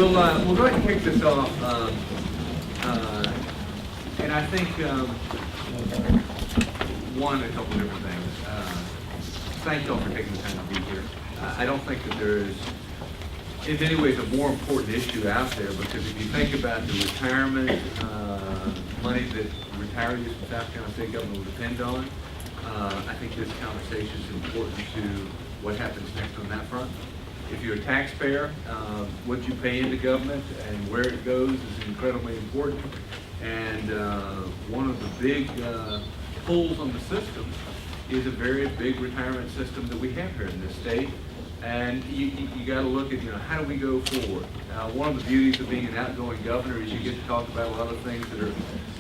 We'll go ahead and kick this off. And I think, a couple different things. Thank you all for taking the time to be here. I don't think that there is, in many ways, a more important issue out there, because if you think about the retirement money that retirees from South Carolina State government will depend on, I think this conversation is important to what happens next on that front. If you're a taxpayer, what you pay into government and where it goes is incredibly important. And one of the big pulls on the system is a very big retirement system that we have here in this state. And you got to look at, how do we go forward? One of the beauties of being an outgoing governor is you get to talk about a lot of things that are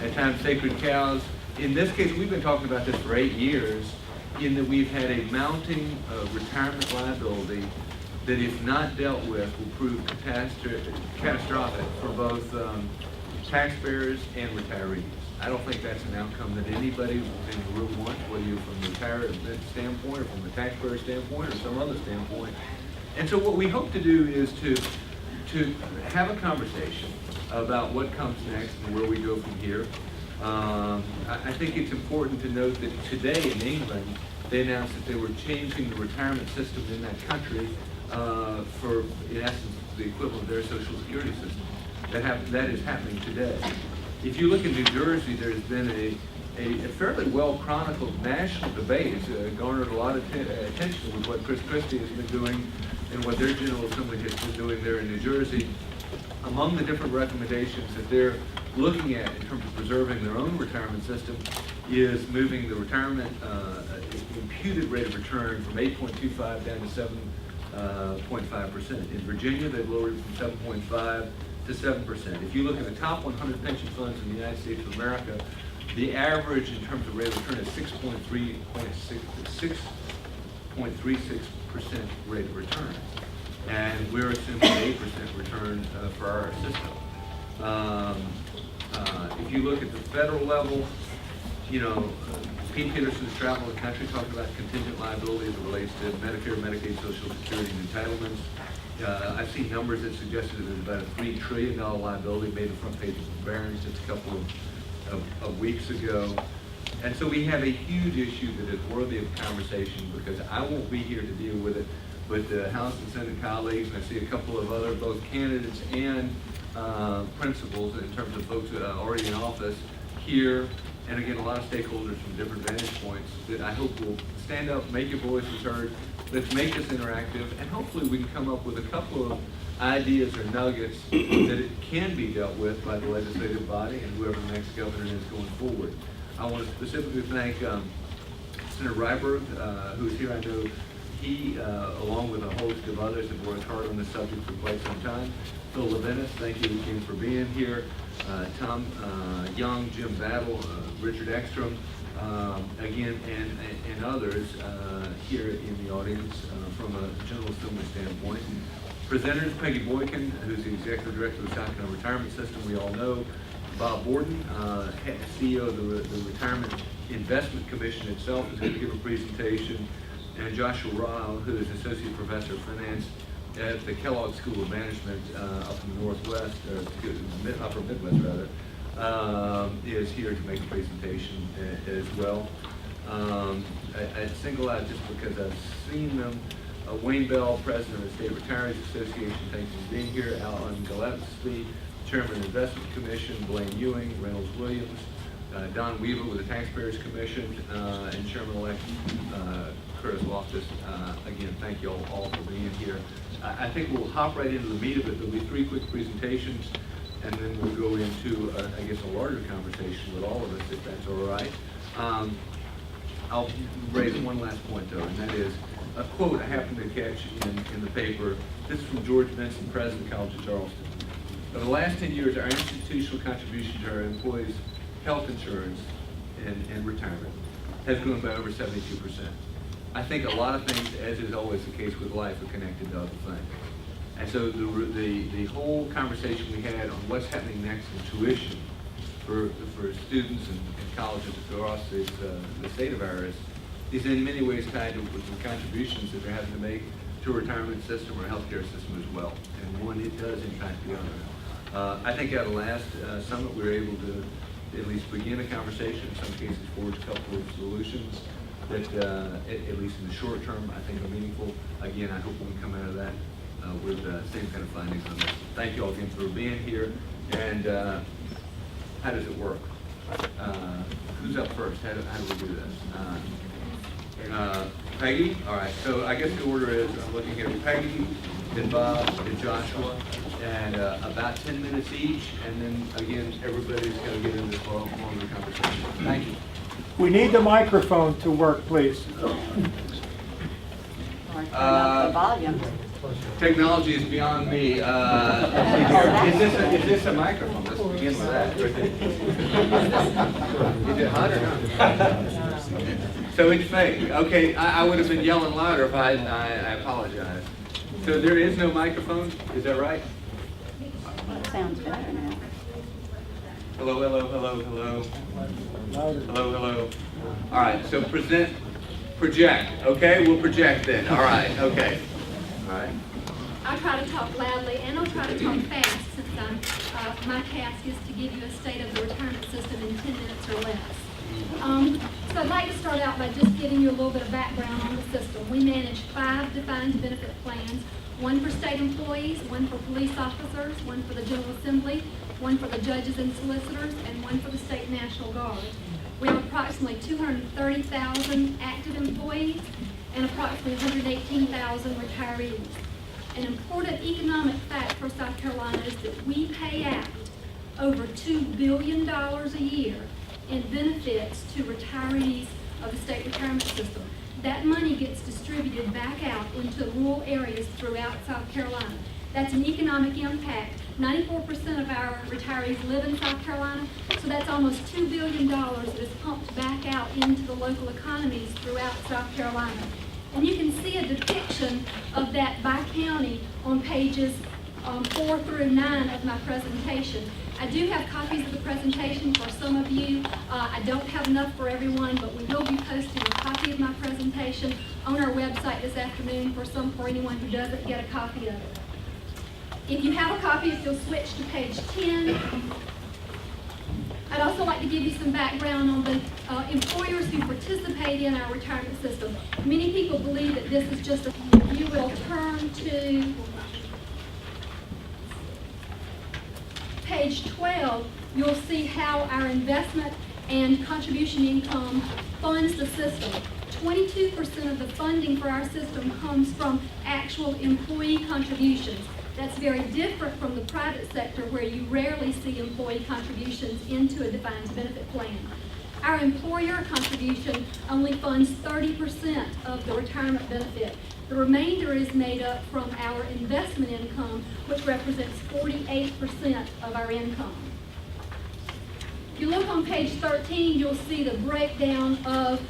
at times sacred cows. In this case, we've been talking about this for 8 years, in that we've had a mounting retirement liability that, if not dealt with, will prove catastrophic for both taxpayers and retirees. I don't think that's an outcome that anybody in the room wants, whether you're from the retirement standpoint or from the taxpayer standpoint or some other standpoint. And so what we hope to do is to have a conversation about what comes next and where we go from here. I think it's important to note that today in England, they announced that they were changing the retirement system in that country for, in essence, the equivalent of their social security system. That is happening today. If you look at New Jersey, there's been a fairly well-chronicled national debate. It's garnered a lot of attention with what Chris Christie has been doing and what their General Assembly has been doing there in New Jersey. Among the different recommendations that they're looking at in terms of preserving their own retirement system is moving the retirement imputed rate of return from 8.25 down to 7.5%. In Virginia, they've lowered it from 7.5 to 7%. If you look at the top 100 pension funds in the United States of America, the average in terms of rate of return is 6.36% rate of return. And we're assuming 8% return for our system. If you look at the federal level, Pete Peterson's traveled the country talking about contingent liability as it relates to Medicare, Medicaid, Social Security, and entitlements. I've seen numbers that suggested that there's about a $3 trillion liability made the front page of Barron's just a couple of weeks ago. And so we have a huge issue that is worthy of conversation, because I won't be here to deal with it, but the House and Senate colleagues, and I see a couple of other both candidates and principals in terms of folks that are already in office here, and again, a lot of stakeholders from different vantage points that I hope will stand up, make your voices heard. Let's make this interactive, and hopefully we can come up with a couple of ideas or nuggets that it can be dealt with by the legislative body and whoever the next governor is going forward. I want to specifically thank Senator Ryberg, who's here. I know he, along with a host of others, have worked hard on this subject for quite some time. Phil Levinas, thank you again for being here. Tom Young, Jim Battle, Richard Ekstrom, again, and others here in the audience from a General Assembly standpoint. Presenters, Peggy Boykin, who's the Executive Director of the South Carolina Retirement System, we all know. Bob Borden, CEO of the Retirement Investment Commission itself, is going to give a presentation. And Joshua Ryle, who is Associate Professor of Finance at the Kellogg School of Management up in the Northwest, or Upper Midwest rather, is here to make a presentation as well. I single out just because I've seen them. Wayne Bell, President of the State Retirees Association, thanks for being here. Alan Gillespie, Chairman of the Investment Commission. Blaine Ewing, Reynolds Williams, Don Weaver with the Taxpayers Commission, and Chairman-elect Curtis Loftus. Again, thank you all for being here. I think we'll hop right into the meat of it. There'll be 3 quick presentations, and then we'll go into, I guess, a larger conversation with all of us, if that's all right. I'll raise one last point, though, and that is a quote I happened to catch in the paper. This is from George Benson, President of College of Charleston. For the last 10 years, our institutional contribution to our employees' health insurance and retirement has grown by over 72%. I think a lot of things, as is always the case with life, are connected to other things. And so the whole conversation we had on what's happening next in tuition for students and colleges across the state of ours is in many ways tied to the contributions that they're having to make to a retirement system or a healthcare system as well. And one, it does impact the other. I think at the last summit, we were able to at least begin a conversation, in some cases forge a couple of solutions that, at least in the short term, I think are meaningful. Again, I hope we can come out of that with the same kind of findings on this. Thank you all again for being here. And how does it work? Who's up first? How do we do this? Peggy? All right, so I guess the order is, I'm looking here, Peggy, then Bob, then Joshua, and about 10 minutes each, and then again, everybody's going to get into this longer conversation. Thank you. We need the microphone to work, please. Or turn up the volume. Technology is beyond me. Is this a microphone? Let's begin with that. Is it hot or not? So it's fake. Okay, I would have been yelling louder if I apologize. So there is no microphone? Is that right? That sounds better now. Hello, hello, hello, hello. Hello, hello. All right, so project. Okay, we'll project then. All right, okay. All right. I'll try to talk loudly and I'll try to talk fast since my task is to give you a state of the retirement system in 10 minutes or less. So I'd like to start out by just giving you a little bit of background on the system. We manage 5 defined benefit plans, one for state employees, one for police officers, one for the General Assembly, one for the judges and solicitors, and one for the State National Guard. We have approximately 230,000 active employees and approximately 118,000 retirees. An important economic fact for South Carolina is that we pay out over $2 billion a year in benefits to retirees of the state retirement system. That money gets distributed back out into rural areas throughout South Carolina. That's an economic impact. 94% of our retirees live in South Carolina, so that's almost $2 billion that is pumped back out into the local economies throughout South Carolina. And you can see a depiction of that by county on pages 4 through 9 of my presentation. I do have copies of the presentation for some of you. I don't have enough for everyone, but we will be posting a copy of my presentation on our website this afternoon for anyone who doesn't get a copy of it. If you have a copy, if you'll switch to page 10. I'd also like to give you some background on the employers who participate in our retirement system. Many people believe that this is just you will turn to page 12, you'll see how our investment and contribution income funds the system. 22% of the funding for our system comes from actual employee contributions. That's very different from the private sector where you rarely see employee contributions into a defined benefit plan. Our employer contribution only funds 30% of the retirement benefit. The remainder is made up from our investment income, which represents 48% of our income. If you look on page 13, you'll see the breakdown of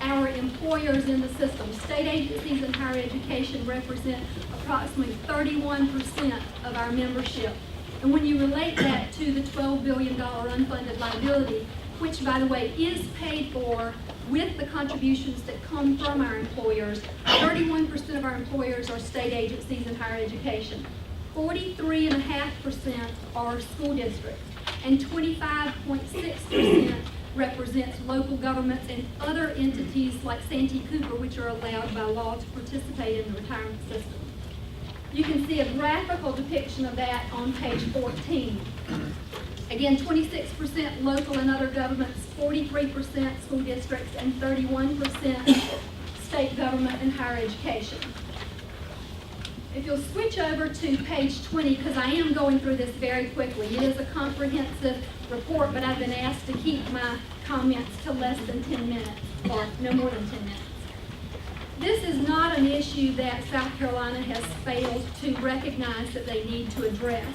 our employers in the system. State agencies and higher education represent approximately 31% of our membership. And when you relate that to the $12 billion unfunded liability, which, by the way, is paid for with the contributions that come from our employers, 31% of our employers are state agencies and higher education. 43.5% are school districts, and 25.6% represents local governments and other entities like Santee Cooper, which are allowed by law to participate in the retirement system. You can see a graphical depiction of that on page 14. Again, 26% local and other governments, 43% school districts, and 31% state government and higher education. If you'll switch over to page 20, because I am going through this very quickly. It is a comprehensive report, but I've been asked to keep my comments to less than 10 minutes, or no more than 10 minutes. This is not an issue that South Carolina has failed to recognize that they need to address.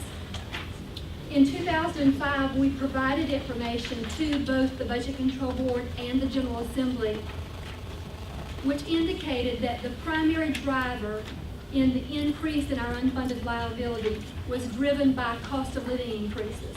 In 2005, we provided information to both the Budget Control Board and the General Assembly, which indicated that the primary driver in the increase in our unfunded liability was driven by cost of living increases.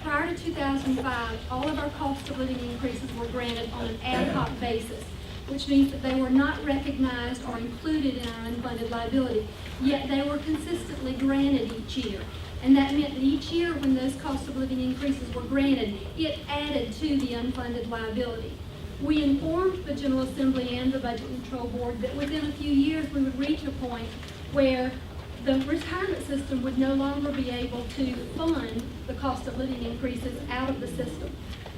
Prior to 2005, all of our cost of living increases were granted on an ad hoc basis. which means that they were not recognized or included in our unfunded liability, yet they were consistently granted each year. And that meant that each year when those cost of living increases were granted, it added to the unfunded liability. We informed the General Assembly and the Budget Control Board that within a few years we would reach a point where the retirement system would no longer be able to fund the cost of living increases out of the system.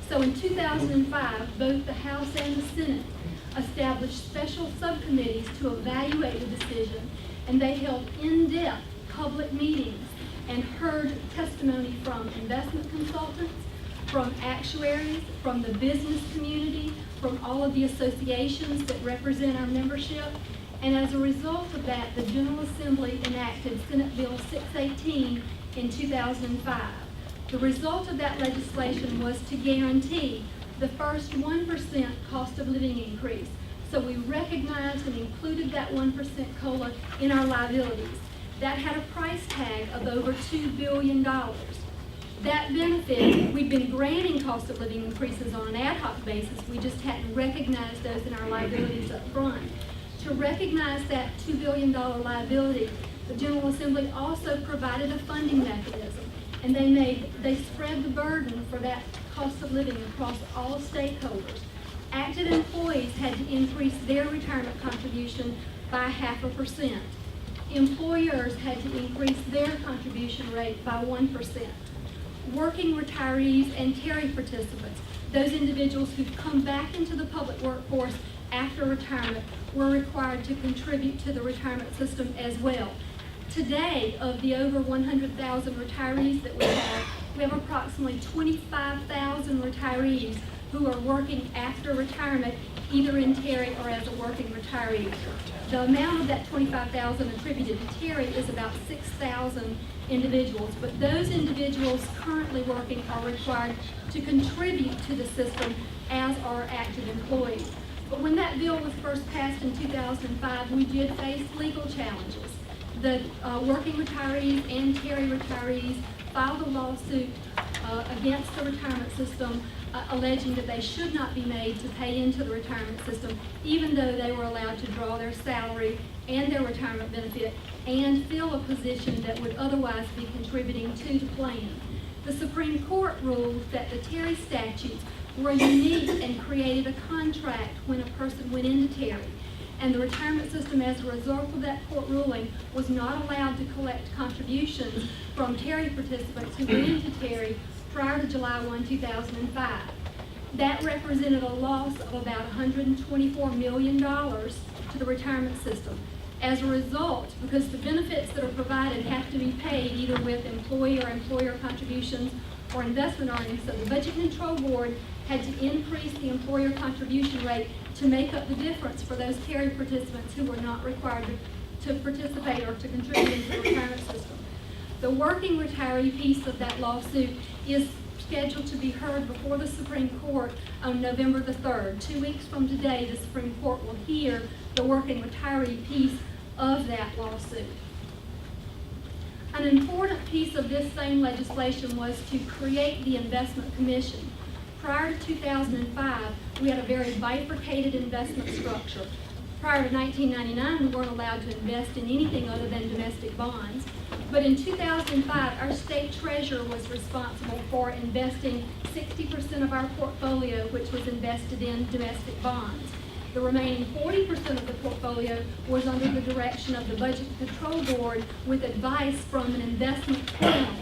So in 2005, both the House and the Senate established special subcommittees to evaluate the decision, and they held in-depth public meetings and heard testimony from investment consultants, from actuaries, from the business community, from all of the associations that represent our membership. And as a result of that, the General Assembly enacted Senate Bill 618 in 2005. The result of that legislation was to guarantee the first 1% cost of living increase. So we recognized and included that 1% COLA in our liabilities. That had a price tag of over $2 billion. That benefit, we've been granting cost of living increases on an ad hoc basis. We just hadn't recognized those in our liabilities up front. To recognize that $2 billion liability, the General Assembly also provided a funding mechanism. And they spread the burden for that cost of living across all stakeholders. Active employees had to increase their retirement contribution by 0.5%. Employers had to increase their contribution rate by 1%. Working retirees and Terry participants, those individuals who've come back into the public workforce after retirement, were required to contribute to the retirement system as well. Today, of the over 100,000 retirees that we have approximately 25,000 retirees who are working after retirement, either in Terry or as a working retiree. The amount of that 25,000 attributed to Terry is about 6,000 individuals, but those individuals currently working are required to contribute to the system, as are active employees. But when that bill was first passed in 2005, we did face legal challenges. The working retirees and Terry retirees filed a lawsuit against the retirement system, alleging that they should not be made to pay into the retirement system, even though they were allowed to draw their salary and their retirement benefit and fill a position that would otherwise be contributing to the plan. The Supreme Court ruled that the Terry statutes were unique and created a contract when a person went into Terry. And the retirement system, as a result of that court ruling, was not allowed to collect contributions from Terry participants who went into Terry prior to July 1, 2005. That represented a loss of about $124 million to the retirement system. As a result, because the benefits that are provided have to be paid either with employee or employer contributions or investment earnings, so the Budget Control Board had to increase the employer contribution rate to make up the difference for those Terry participants who were not required to participate or to contribute into the retirement system. The working retiree piece of that lawsuit is scheduled to be heard before the Supreme Court on November the 3rd. 2 weeks from today, the Supreme Court will hear the working retiree piece of that lawsuit. An important piece of this same legislation was to create the Investment Commission. Prior to 2005, we had a very bifurcated investment structure. Prior to 1999, we weren't allowed to invest in anything other than domestic bonds. But in 2005, our state treasurer was responsible for investing 60% of our portfolio, which was invested in domestic bonds. The remaining 40% of the portfolio was under the direction of the Budget Control Board with advice from an investment panel.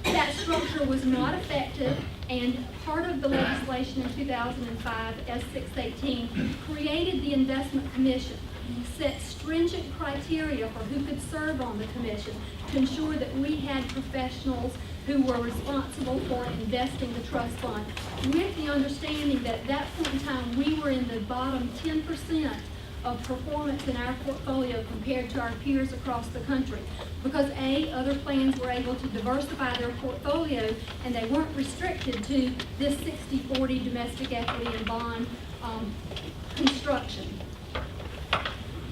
That structure was not effective, and part of the legislation in 2005, S618, created the Investment Commission, set stringent criteria for who could serve on the commission to ensure that we had professionals who were responsible for investing the trust fund, with the understanding that at that point in time we were in the bottom 10% of performance in our portfolio compared to our peers across the country. Because A, other plans were able to diversify their portfolio and they weren't restricted to this 60-40 domestic equity and bond construction.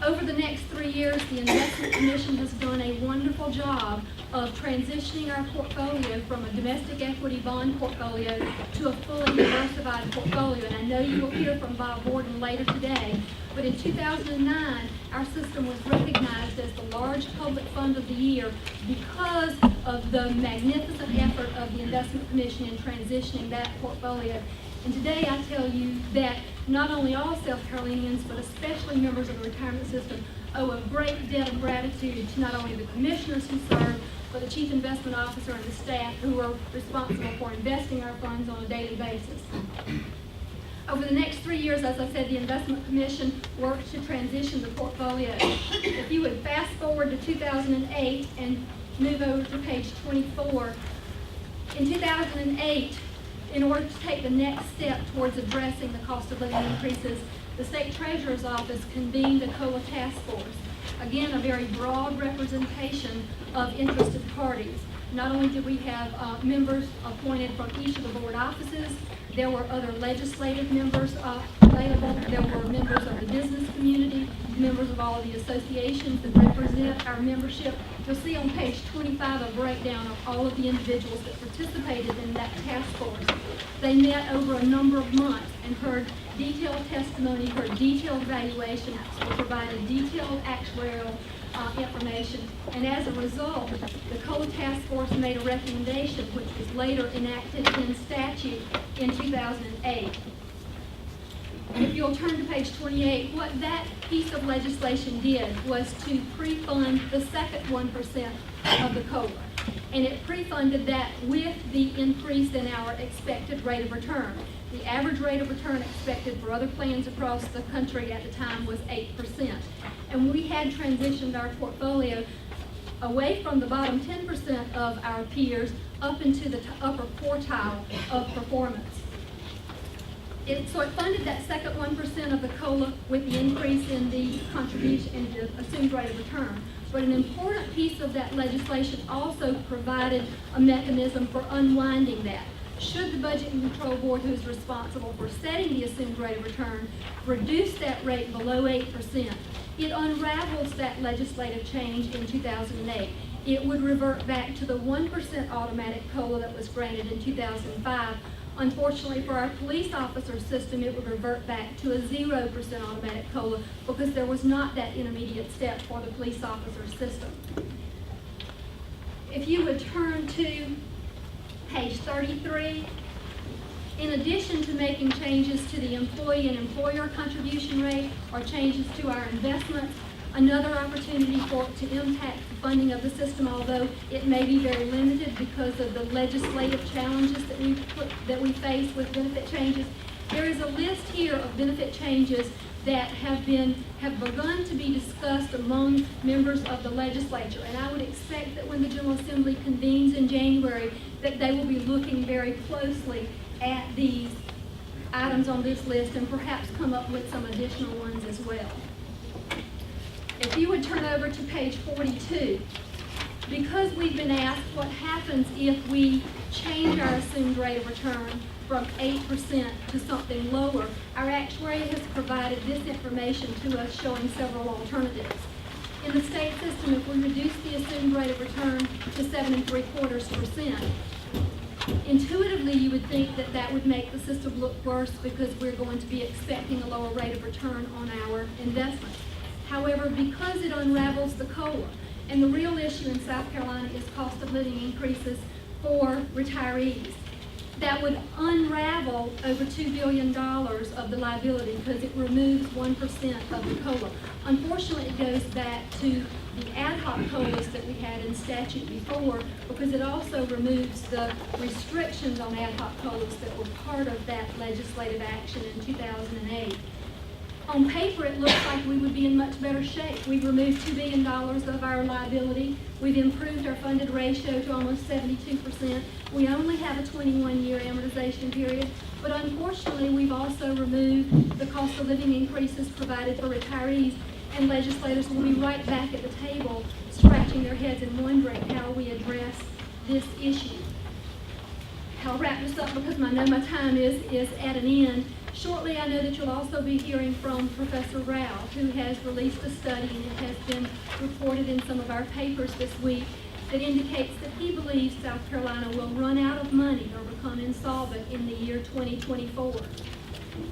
Over the next 3 years, the Investment Commission has done a wonderful job of transitioning our portfolio from a domestic equity bond portfolio to a fully diversified portfolio. And I know you will hear from Bob Borden later today, but in 2009, our system was recognized as the large public fund of the year because of the magnificent effort of the Investment Commission in transitioning that portfolio. And today I tell you that not only all South Carolinians, but especially members of the retirement system, owe a great debt of gratitude to not only the commissioners who serve, but the chief investment officer and the staff who are responsible for investing our funds on a daily basis. Over the next 3 years, as I said, the Investment Commission worked to transition the portfolio. If you would fast forward to 2008 and move over to page 24, in 2008, in order to take the next step towards addressing the cost of living increases, the State Treasurer's Office convened a COLA task force. Again, a very broad representation of interested parties. Not only did we have members appointed from each of the board offices, there were other legislative members available, there were members of the business community, members of all of the associations that represent our membership. You'll see on page 25 a breakdown of all of the individuals that participated in that task force. They met over a number of months and heard detailed testimony, heard detailed evaluations, provided detailed actuarial information, and as a result, the COLA task force made a recommendation which was later enacted in statute in 2008. If you'll turn to page 28, what that piece of legislation did was to pre-fund the second 1% of the COLA. And it pre-funded that with the increase in our expected rate of return. The average rate of return expected for other plans across the country at the time was 8%. And we had transitioned our portfolio away from the bottom 10% of our peers up into the upper quartile of performance. So it funded that second 1% of the COLA with the increase in the contribution and the assumed rate of return. But an important piece of that legislation also provided a mechanism for unwinding that. Should the Budget and Control Board, who is responsible for setting the assumed rate of return, reduce that rate below 8%, it unravels that legislative change in 2008. It would revert back to the 1% automatic COLA that was granted in 2005. Unfortunately for our police officer system, it would revert back to a 0% automatic COLA because there was not that intermediate step for the police officer system. If you would turn to page 33, in addition to making changes to the employee and employer contribution rate or changes to our investments, another opportunity for it to impact the funding of the system, although it may be very limited because of the legislative challenges that we face with benefit changes. There is a list here of benefit changes that have begun to be discussed among members of the legislature, and I would expect that when the General Assembly convenes in January, that they will be looking very closely at these items on this list and perhaps come up with some additional ones as well. If you would turn over to page 42, because we've been asked what happens if we change our assumed rate of return from 8% to something lower, our actuary has provided this information to us showing several alternatives. In the state system, if we reduce the assumed rate of return to 7 3/4%, intuitively you would think that that would make the system look worse because we're going to be expecting a lower rate of return on our investments. However, because it unravels the COLA, and the real issue in South Carolina is cost of living increases for retirees, that would unravel over $2 billion of the liability because it removes 1% of the COLA. Unfortunately, it goes back to the ad hoc COLAs that we had in statute before because it also removes the restrictions on ad hoc COLAs that were part of that legislative action in 2008. On paper, it looks like we would be in much better shape. We've removed $2 billion of our liability. We've improved our funded ratio to almost 72%. We only have a 21-year amortization period, but unfortunately, we've also removed the cost of living increases provided for retirees, and legislators will be right back at the table scratching their heads and wondering how we address this issue. I'll wrap this up because I know my time is at an end. Shortly, I know that you'll also be hearing from Professor Rao, who has released a study, and it has been reported in some of our papers this week, that indicates that he believes South Carolina will run out of money or become insolvent in the year 2024.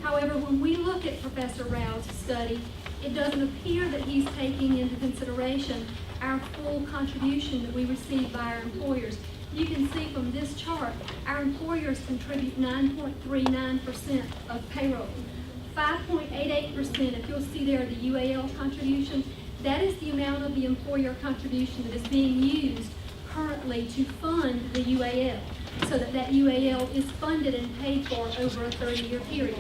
However, when we look at Professor Rao's study, it doesn't appear that he's taking into consideration our full contribution that we receive by our employers. You can see from this chart, our employers contribute 9.39% of payroll. 5.88%, if you'll see there the UAL contribution, that is the amount of the employer contribution that is being used currently to fund the UAL, so that that UAL is funded and paid for over a 30-year period.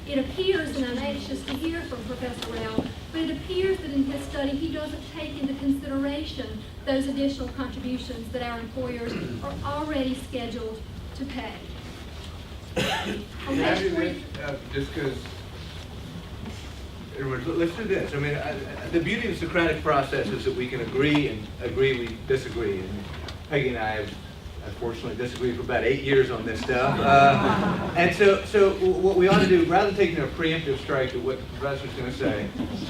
It appears, and I'm anxious to hear from Professor Rao, but it appears that in his study he doesn't take into consideration those additional contributions that our employers are already scheduled to pay. On Can I page do 3 this, just because, let's do this. I mean, the beauty of the Socratic process is that we can agree, we disagree. And Peggy and I have unfortunately disagreed for about 8 years on this stuff. And so what we ought to do, rather than taking a preemptive strike at what the professor's going to say,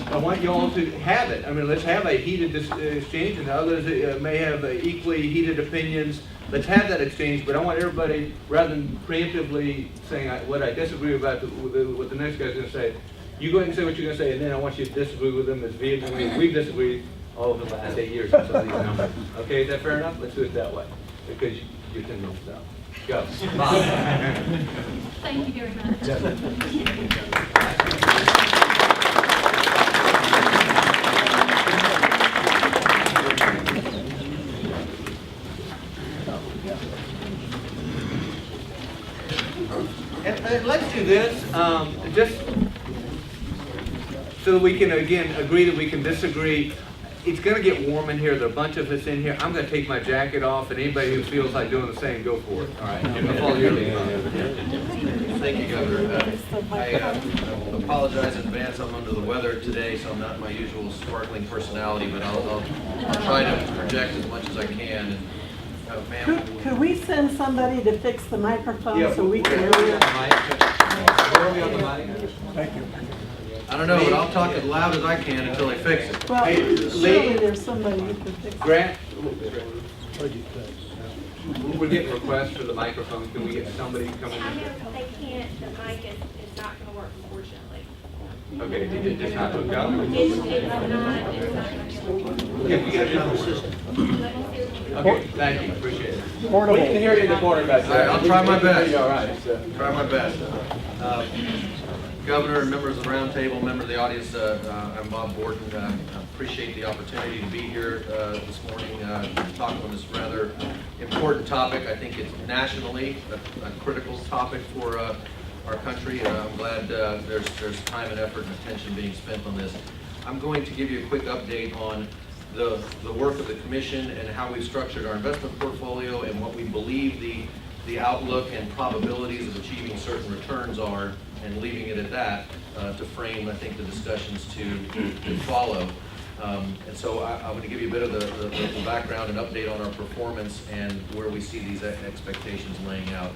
I want you all to have it. I mean, let's have a heated exchange, and others may have equally heated opinions. Let's have that exchange, but I want everybody, rather than preemptively saying what I disagree about what the next guy's going to say, you go ahead and say what you're going to say, and then I want you to disagree with them as vehemently as we've disagreed all over the last 8 years on some of these numbers. Okay, is that fair enough? Let's do it that way, because you're 10 minutes out. Go. Bob. Thank you very much. And let's do this, just so that we can, again, agree that we can disagree. It's going to get warm in here. There are a bunch of us in here. I'm going to take my jacket off, and anybody who feels like doing the same, go for it. All right. I'll follow your lead. Thank you, Governor. I apologize in advance. I'm under the weather today, so I'm not my usual sparkling personality, but I'll try to project as much as I can. And, ma'am, Could we send somebody to fix the microphone so we can Where hear? are we on the mic? Thank you. I don't know, but I'll talk as loud as I can until they fix it. Well, Hey, surely Lee? there's somebody who can fix it. Grant, we're getting requests for the microphone. Can we get somebody coming I in? know they can't, the mic is not gonna work, unfortunately. Okay, did it just not hook up? It's not gonna Can we get another system? Okay, thank you, appreciate it. Portable. We can hear you in the corner back there. All right, I'll try my best. All right. So. Try my best. Governor, members of the Roundtable, member of the audience, I'm Bob Borton. I appreciate the opportunity to be here this morning to talk on this rather important topic. I think it's nationally a critical topic for our country, and I'm glad there's time and effort and attention being spent on this. I'm going to give you a quick update on the work of the Commission and how we've structured our investment portfolio and what we believe the outlook and probabilities of achieving certain returns are, and leaving it at that to frame, I think, the discussions to follow. And so I'm going to give you a bit of the background and update on our performance and where we see these expectations laying out.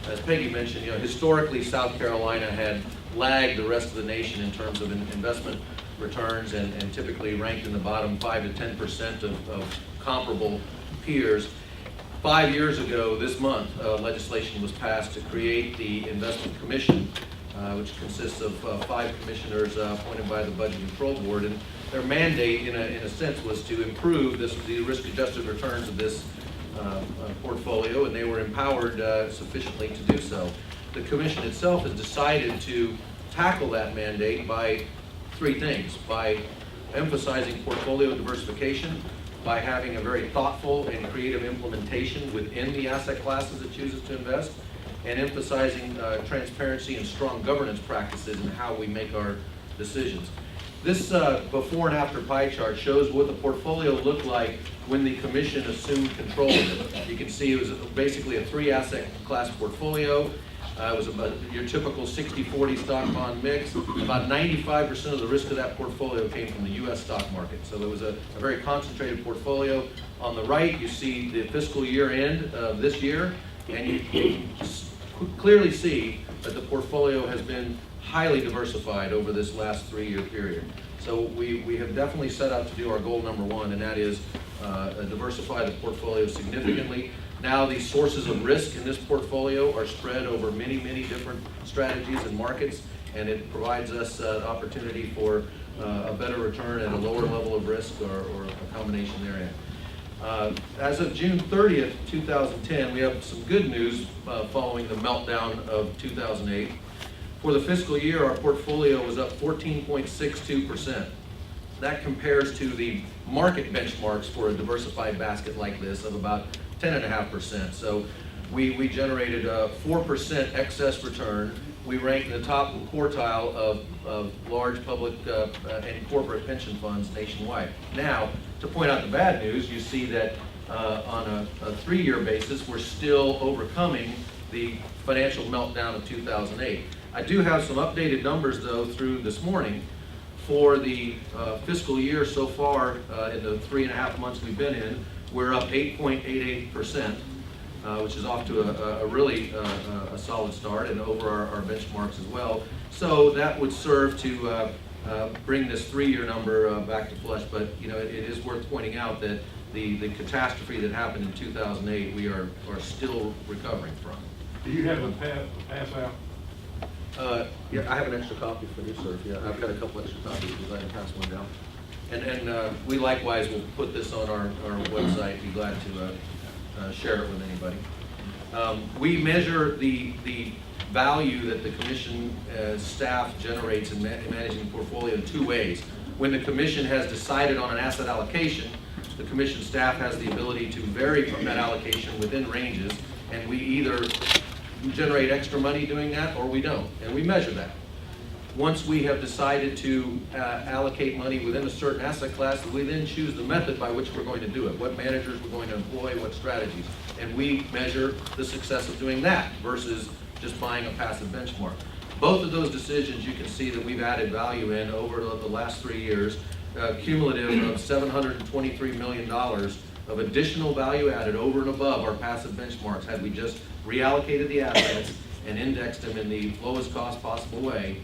As Peggy mentioned, historically South Carolina had lagged the rest of the nation in terms of investment returns and typically ranked in the bottom 5 to 10% of comparable peers. 5 years ago this month, legislation was passed to create the Investment Commission, which consists of 5 commissioners appointed by the Budget Control Board, and their mandate, in a sense, was to improve the risk-adjusted returns of this portfolio, and they were empowered sufficiently to do so. The Commission itself has decided to tackle that mandate by 3 things: by emphasizing portfolio diversification, by having a very thoughtful and creative implementation within the asset classes it chooses to invest, and emphasizing transparency and strong governance practices in how we make our decisions. This before and after pie chart shows what the portfolio looked like when the Commission assumed control of it. You can see it was basically a 3 asset class portfolio. It was about your typical 60-40 stock bond mix. About 95% of the risk of that portfolio came from the U.S. stock market. So it was a very concentrated portfolio. On the right, you see the fiscal year end of this year, and you clearly see that the portfolio has been highly diversified over this last 3-year period. So we have definitely set out to do our goal number one, and that is diversify the portfolio significantly. Now the sources of risk in this portfolio are spread over many, many different strategies and markets, and it provides us an opportunity for a better return at a lower level of risk or a combination therein. As of June 30th, 2010, we have some good news following the meltdown of 2008. For the fiscal year, our portfolio was up 14.62%. That compares to the market benchmarks for a diversified basket like this of about 10.5%. So we generated a 4% excess return. We ranked in the top quartile of large public and corporate pension funds nationwide. Now, to point out the bad news, you see that on a 3-year basis, we're still overcoming the financial meltdown of 2008. I do have some updated numbers, though, through this morning. For the fiscal year so far, in the 3.5 months we've been in, we're up 8.88%, which is off to a really a solid start and over our benchmarks as well. So that would serve to bring this 3-year number back to flush. But you know, it is worth pointing out that the catastrophe that happened in 2008, we are still recovering from. Do you have a pass out? Yeah, I have an extra copy for you, sir. Yeah, I've got a couple extra copies because I can pass one down. And we likewise will put this on our website. Be glad to share it with anybody. We measure the value that the commission staff generates in managing the portfolio in 2 ways. When the commission has decided on an asset allocation, the commission staff has the ability to vary from that allocation within ranges, and we either generate extra money doing that or we don't, and we measure that. Once we have decided to allocate money within a certain asset class, we then choose the method by which we're going to do it, what managers we're going to employ, what strategies, and we measure the success of doing that versus just buying a passive benchmark. Both of those decisions, you can see that we've added value in over the last 3 years, cumulative of $723 million of additional value added over and above our passive benchmarks had we just reallocated the assets and indexed them in the lowest cost possible way.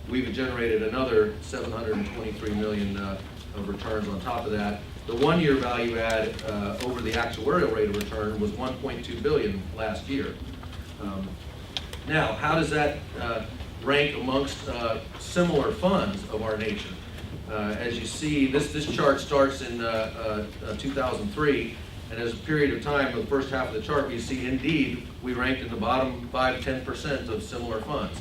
We've generated another $723 million of returns on top of that. The 1-year value add over the actuarial rate of return was $1.2 billion last year. Now, how does that rank amongst similar funds of our nature? As you see, this chart starts in 2003, and as a period of time, the first half of the chart, you see indeed we ranked in the bottom 5-10% of similar funds.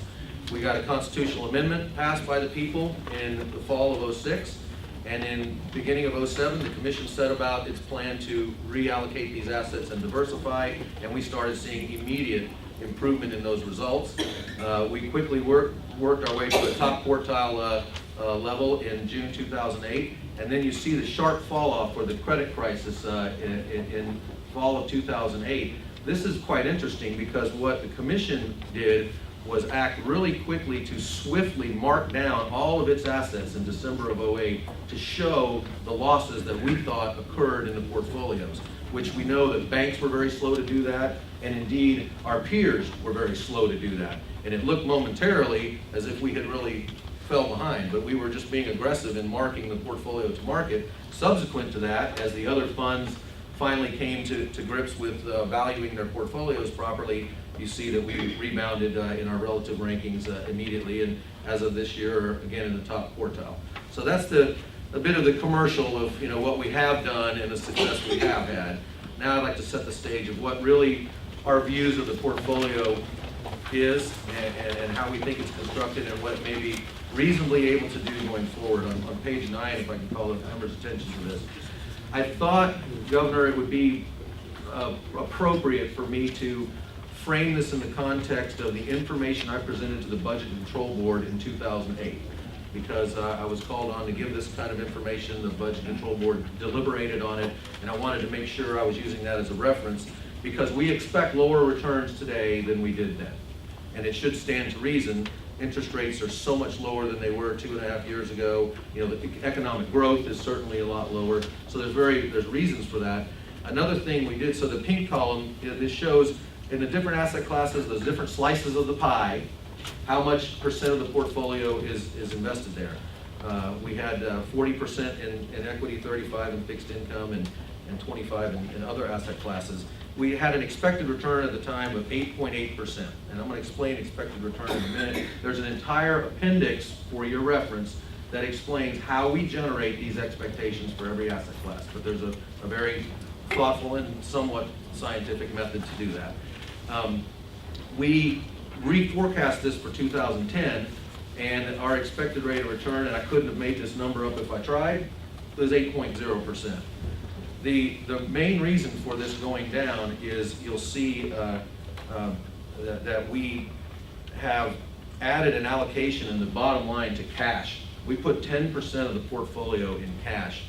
We got a constitutional amendment passed by the people in the fall of '06, and in beginning of '07, the commission set about its plan to reallocate these assets and diversify, and we started seeing immediate improvement in those results. We quickly worked our way to a top quartile level in June 2008, and then you see the sharp fall off for the credit crisis in fall of 2008. This is quite interesting because what the commission did was act really quickly to swiftly mark down all of its assets in December of '08 to show the losses that we thought occurred in the portfolios, which we know that banks were very slow to do that, and indeed our peers were very slow to do that. And it looked momentarily as if we had really fell behind, but we were just being aggressive in marking the portfolio to market. Subsequent to that, as the other funds finally came to grips with valuing their portfolios properly, you see that we rebounded in our relative rankings immediately, and as of this year, again in the top quartile. So that's a bit of the commercial of what we have done and the success we have had. Now I'd like to set the stage of what really our views of the portfolio is and how we think it's constructed and what it may be reasonably able to do going forward. On page 9, if I can call the members' attention to this. I thought, Governor, it would be appropriate for me to frame this in the context of the information I presented to the Budget Control Board in 2008. Because I was called on to give this kind of information, the Budget Control Board deliberated on it, and I wanted to make sure I was using that as a reference, because we expect lower returns today than we did then. And it should stand to reason. Interest rates are so much lower than they were 2.5 years ago. The economic growth is certainly a lot lower. So there's reasons for that. Another thing we did, so the pink column, this shows in the different asset classes, those different slices of the pie, How much percent of the portfolio is invested there? We had 40% in equity, 35 in fixed income, and 25 in other asset classes. We had an expected return at the time of 8.8%, and I'm going to explain expected return in a minute. There's an entire appendix for your reference that explains how we generate these expectations for every asset class, but there's a very thoughtful and somewhat scientific method to do that. We reforecast this for 2010, and our expected rate of return, and I couldn't have made this number up if I tried, was 8.0%. The main reason for this going down is you'll see that we have added an allocation in the bottom line to cash. We put 10% of the portfolio in cash.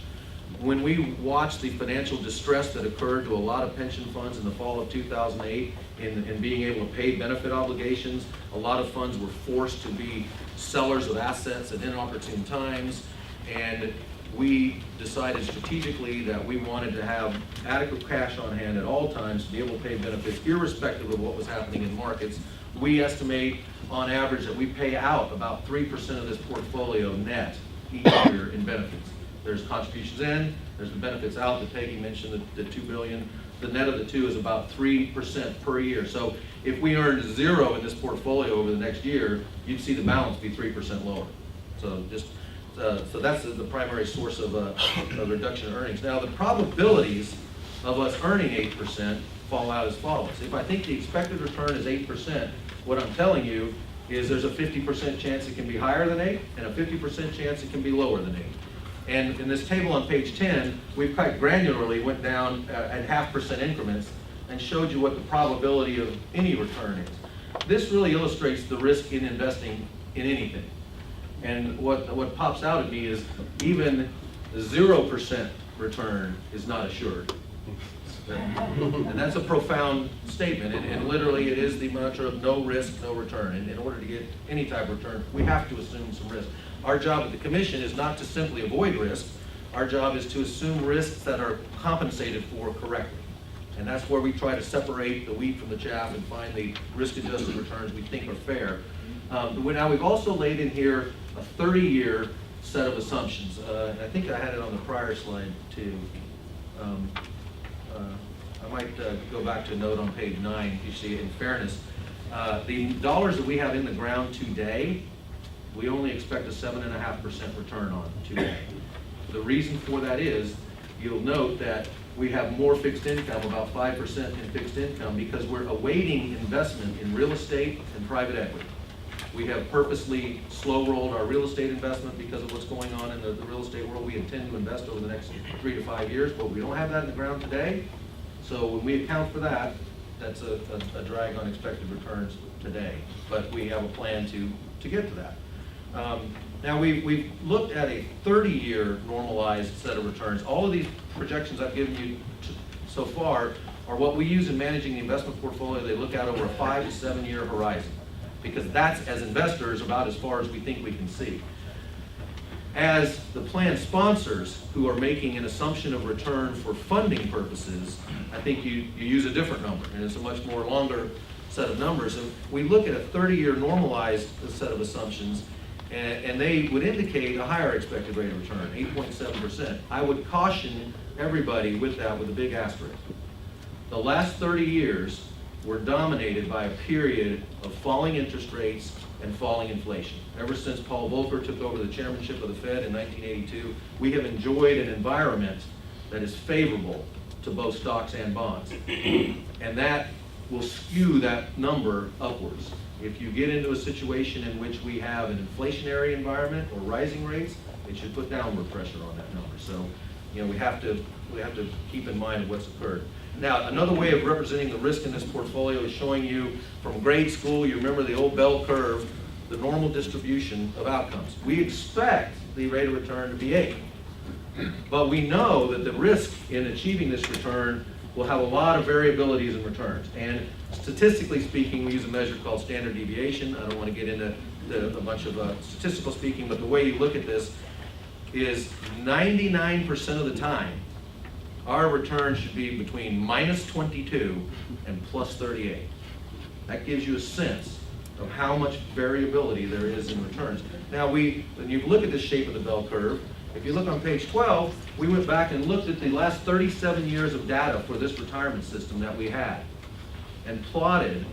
When we watched the financial distress that occurred to a lot of pension funds in the fall of 2008 in being able to pay benefit obligations, a lot of funds were forced to be sellers of assets at inopportune times, and we decided strategically that we wanted to have adequate cash on hand at all times to be able to pay benefits irrespective of what was happening in markets. We estimate on average that we pay out about 3% of this portfolio net each year in benefits. There's contributions in, there's the benefits out that Peggy mentioned, the $2 billion. The net of the two is about 3% per year. So if we earned 0 in this portfolio over the next year, you'd see the balance be 3% lower. So so that's the primary source of a reduction in earnings. Now, the probabilities of us earning 8% fall out as follows. If I think the expected return is 8%, what I'm telling you is there's a 50% chance it can be higher than 8 and a 50% chance it can be lower than 8. And in this table on page 10, we've quite granularly went down at 0.5% increments and showed you what the probability of any return is. This really illustrates the risk in investing in anything. And what pops out at me is even 0% return is not assured. And that's a profound statement, and literally it is the mantra of no risk, no return. And in order to get any type of return, we have to assume some risk. Our job at the Commission is not to simply avoid risk. Our job is to assume risks that are compensated for correctly. And that's where we try to separate the wheat from the chaff and find the risk-adjusted returns we think are fair. Now we've also laid in here a 30-year set of assumptions. And I think I had it on the prior slide too. I might go back to a note on page 9. You see, in fairness, the dollars that we have in the ground today, we only expect a 7.5% return on today. The reason for that is, you'll note that we have more fixed income, about 5% in fixed income, because we're awaiting investment in real estate and private equity. We have purposely slow-rolled our real estate investment because of what's going on in the real estate world. We intend to invest over the next 3 to 5 years, but we don't have that in the ground today. So when we account for that, that's a drag on expected returns today. But we have a plan to get to that. Now we've looked at a 30-year normalized set of returns. All of these projections I've given you so far are what we use in managing the investment portfolio. They look out over a 5 to 7 year horizon, because that's, as investors, about as far as we think we can see. As the plan sponsors who are making an assumption of return for funding purposes, I think you use a different number, and it's a much more longer set of numbers. And we look at a 30-year normalized set of assumptions, and they would indicate a higher expected rate of return, 8.7%. I would caution everybody with that with a big asterisk. The last 30 years were dominated by a period of falling interest rates and falling inflation. Ever since Paul Volcker took over the chairmanship of the Fed in 1982, we have enjoyed an environment that is favorable to both stocks and bonds. And that will skew that number upwards. If you get into a situation in which we have an inflationary environment or rising rates, it should put downward pressure on that number. So, we have to keep in mind what's occurred. Now, another way of representing the risk in this portfolio is showing you from grade school, you remember the old bell curve, the normal distribution of outcomes. We expect the rate of return to be 8. But we know that the risk in achieving this return will have a lot of variabilities in returns. And statistically speaking, we use a measure called standard deviation. I don't want to get into a bunch of statistical speaking, but the way you look at this is 99% of the time, our return should be between -22 and +38. That gives you a sense of how much variability there is in returns. Now, when you look at the shape of the bell curve, if you look on page 12, we went back and looked at the last 37 years of data for this retirement system that we had and plotted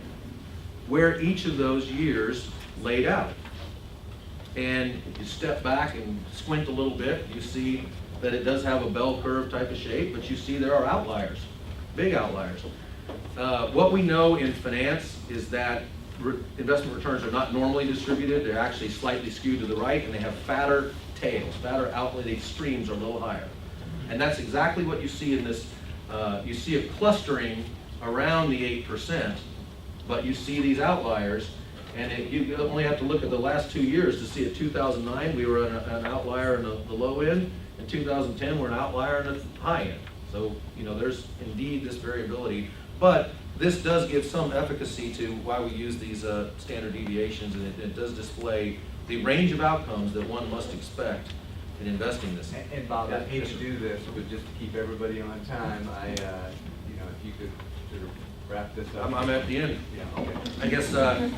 where each of those years laid out. And if you step back and squint a little bit, you see that it does have a bell curve type of shape, but you see there are outliers, big outliers. What we know in finance is that investment returns are not normally distributed. They're actually slightly skewed to the right, and they have fatter tails, fatter outlet. The extremes are a little higher. And that's exactly what you see in this. You see a clustering around the 8%, but you see these outliers, and you only have to look at the last 2 years to see it. 2009, we were an outlier in the low end. In 2010, we're an outlier in the high end. So, there's indeed this variability, but this does give some efficacy to why we use these standard deviations, and it does display the range of outcomes that one must expect in investing this. And Bob, I hate Yes, to sir. do this, but just to keep everybody on time, if you could sort of wrap this up. I'm at the end. Yeah, okay. I guess the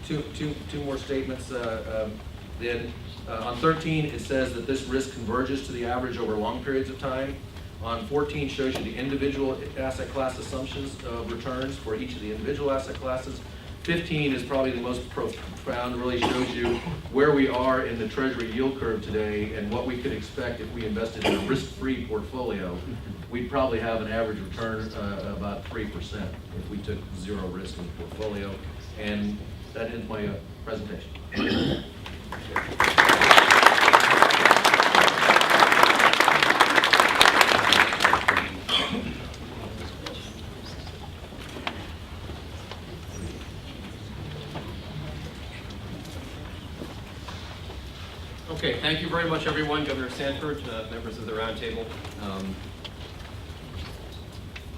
two more statements. Then on 13, it says that this risk converges to the average over long periods of time. On 14 shows you the individual asset class assumptions of returns for each of the individual asset classes. 15 is probably the most profound, really shows you where we are in the Treasury yield curve today and what we could expect if we invested in a risk-free portfolio. We'd probably have an average return about 3% if we took zero risk in the portfolio. And that ends my presentation. Okay, thank you very much, everyone. Governor Sanford, members of the Roundtable.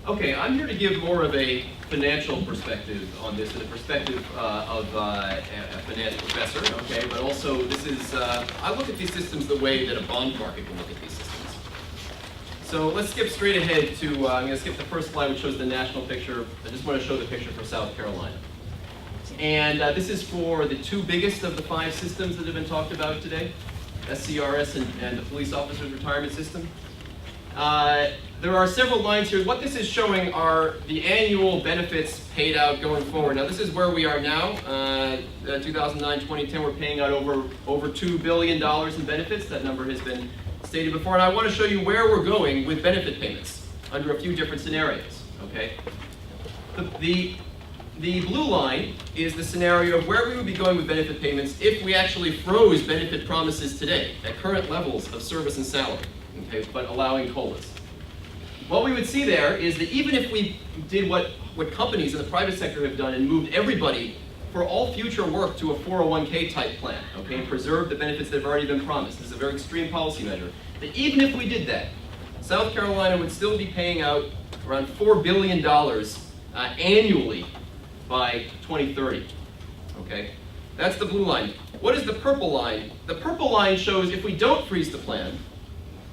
Okay, I'm here to give more of a financial perspective on this, and a perspective of a finance professor, okay, but also this is, I look at these systems the way that a bond market will look at these systems. So let's skip straight ahead to, I'm going to skip the first slide, which shows the national picture. I just want to show the picture for South Carolina. And this is for the two biggest of the 5 systems that have been talked about today, SCRS and the police officers retirement system. There are several lines here. What this is showing are the annual benefits paid out going forward. Now this is where we are now. 2009-2010, we're paying out over $2 billion in benefits. That number has been stated before. And I want to show you where we're going with benefit payments under a few different scenarios. Okay. The blue line is the scenario of where we would be going with benefit payments if we actually froze benefit promises today at current levels of service and salary, okay, but allowing COLAs. What we would see there is that even if we did what companies in the private sector have done and moved everybody for all future work to a 401k type plan, okay, and preserve the benefits that have already been promised. This is a very extreme policy measure. That even if we did that, South Carolina would still be paying out around $4 billion annually by 2030, okay? That's the blue line. What is the purple line? The purple line shows if we don't freeze the plan,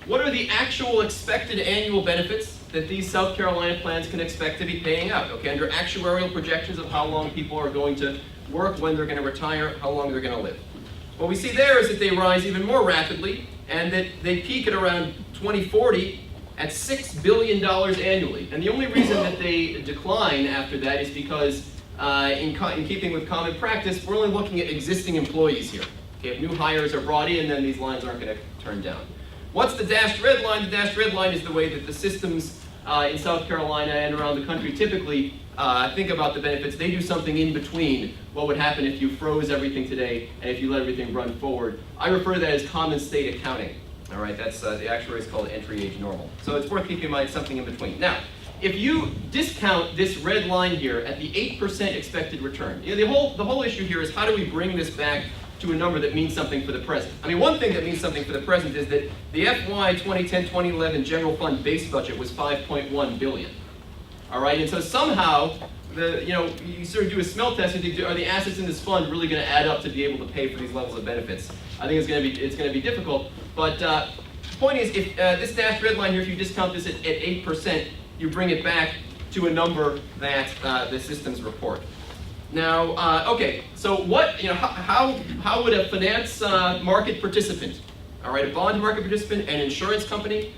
what are the actual expected annual benefits that these South Carolina plans can expect to be paying out, okay? Under actuarial projections of how long people are going to work, when they're going to retire, how long they're going to live. What we see there is that they rise even more rapidly and that they peak at around 2040 at $6 billion annually. And the only reason that they decline after that is because in keeping with common practice, we're only looking at existing employees here. Okay, if new hires are brought in, then these lines aren't going to turn down. What's the dashed red line? The dashed red line is the way that the systems in South Carolina and around the country typically think about the benefits. They do something in between what would happen if you froze everything today and if you let everything run forward. I refer to that as common state accounting. All right, that's the actuaries call it entry age normal. So it's worth keeping in mind something in between. Now, if you discount this red line here at the 8% expected return, the whole issue here is how do we bring this back to a number that means something for the present? I mean, one thing that means something for the present is that the FY 2010-2011 general fund base budget was $5.1 billion. All right, and so somehow, you sort of do a smell test and think, are the assets in this fund really going to add up to be able to pay for these levels of benefits? I think it's going to be difficult. But the point is, if this dashed red line here, if you discount this at 8%, you bring it back to a number that the systems report. Now, okay, so how would a finance market participant, all right, a bond market participant, an insurance company,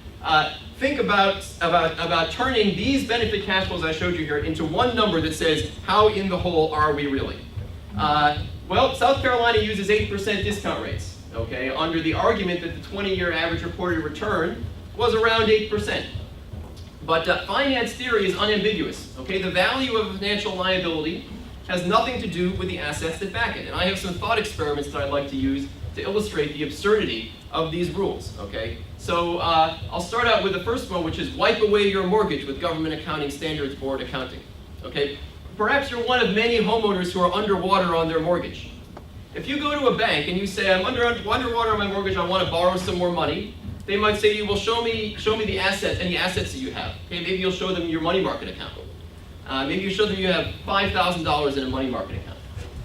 think about turning these benefit cash flows I showed you here into one number that says, how in the hole are we really? Well, South Carolina uses 8% discount rates, okay, under the argument that the 20-year average reported return was around 8%. But finance theory is unambiguous, okay? The value of a financial liability has nothing to do with the assets that back it. And I have some thought experiments that I'd like to use to illustrate the absurdity of these rules, okay? So I'll start out with the first one, which is wipe away your mortgage with Government Accounting Standards Board accounting, okay? Perhaps you're one of many homeowners who are underwater on their mortgage. If you go to a bank and you say, I'm underwater on my mortgage, I want to borrow some more money, they might say to you, well, show me the assets, any assets that you have. Okay, maybe you'll show them your money market account. Maybe you show them you have $5,000 in a money market account.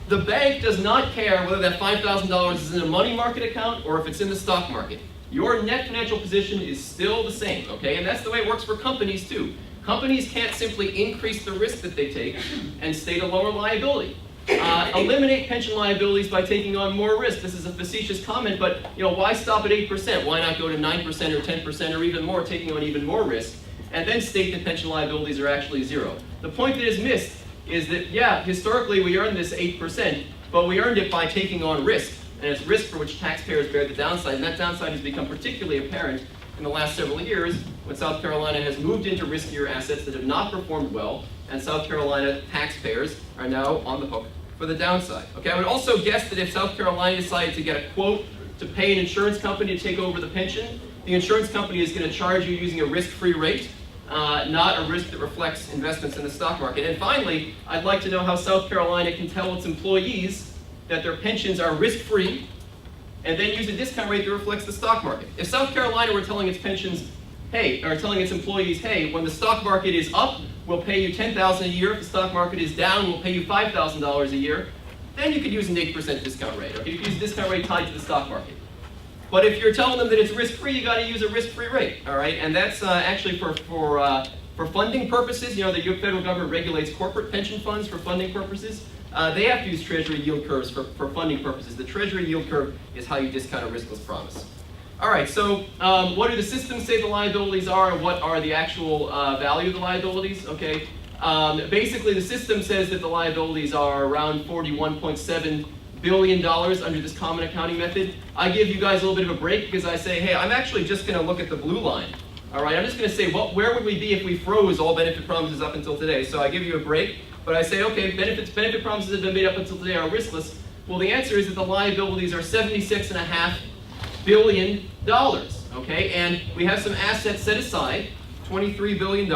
The bank does not care whether that $5,000 is in a money market account or if it's in the stock market. Your net financial position is still the same, okay? And that's the way it works for companies too. Companies can't simply increase the risk that they take and state a lower liability. Eliminate pension liabilities by taking on more risk. This is a facetious comment, but why stop at 8%? Why not go to 9% or 10% or even more, taking on even more risk, and then state that pension liabilities are actually zero? The point that is missed is that, yeah, historically we earned this 8%, but we earned it by taking on risk, and it's risk for which taxpayers bear the downside, and that downside has become particularly apparent in the last several years when South Carolina has moved into riskier assets that have not performed well, and South Carolina taxpayers are now on the hook for the downside. Okay, I would also guess that if South Carolina decided to get a quote to pay an insurance company to take over the pension, the insurance company is going to charge you using a risk-free rate, not a risk that reflects investments in the stock market. And finally, I'd like to know how South Carolina can tell its employees that their pensions are risk-free and then use a discount rate that reflects the stock market. If South Carolina were telling its pensions, hey, or telling its employees, hey, when the stock market is up, we'll pay you $10,000 a year. If the stock market is down, we'll pay you $5,000 a year. Then you could use an 8% discount rate. Okay, you could use a discount rate tied to the stock market. But if you're telling them that it's risk-free, you got to use a risk-free rate. All right, and that's actually for funding purposes. The federal government regulates corporate pension funds for funding purposes. They have to use Treasury yield curves for funding purposes. The Treasury yield curve is how you discount a riskless promise. All right, so what do the systems say the liabilities are, and what are the actual value of the liabilities? Okay, basically the system says that the liabilities are around $41.7 billion under this common accounting method. I give you guys a little bit of a break because I say, hey, I'm actually just going to look at the blue line. All right, I'm just going to say, where would we be if we froze all benefit promises up until today? So I give you a break, but I say, okay, benefit promises that have been made up until today are riskless. Well, the answer is that the liabilities are $76.5 billion, okay? And we have some assets set aside, $23 billion.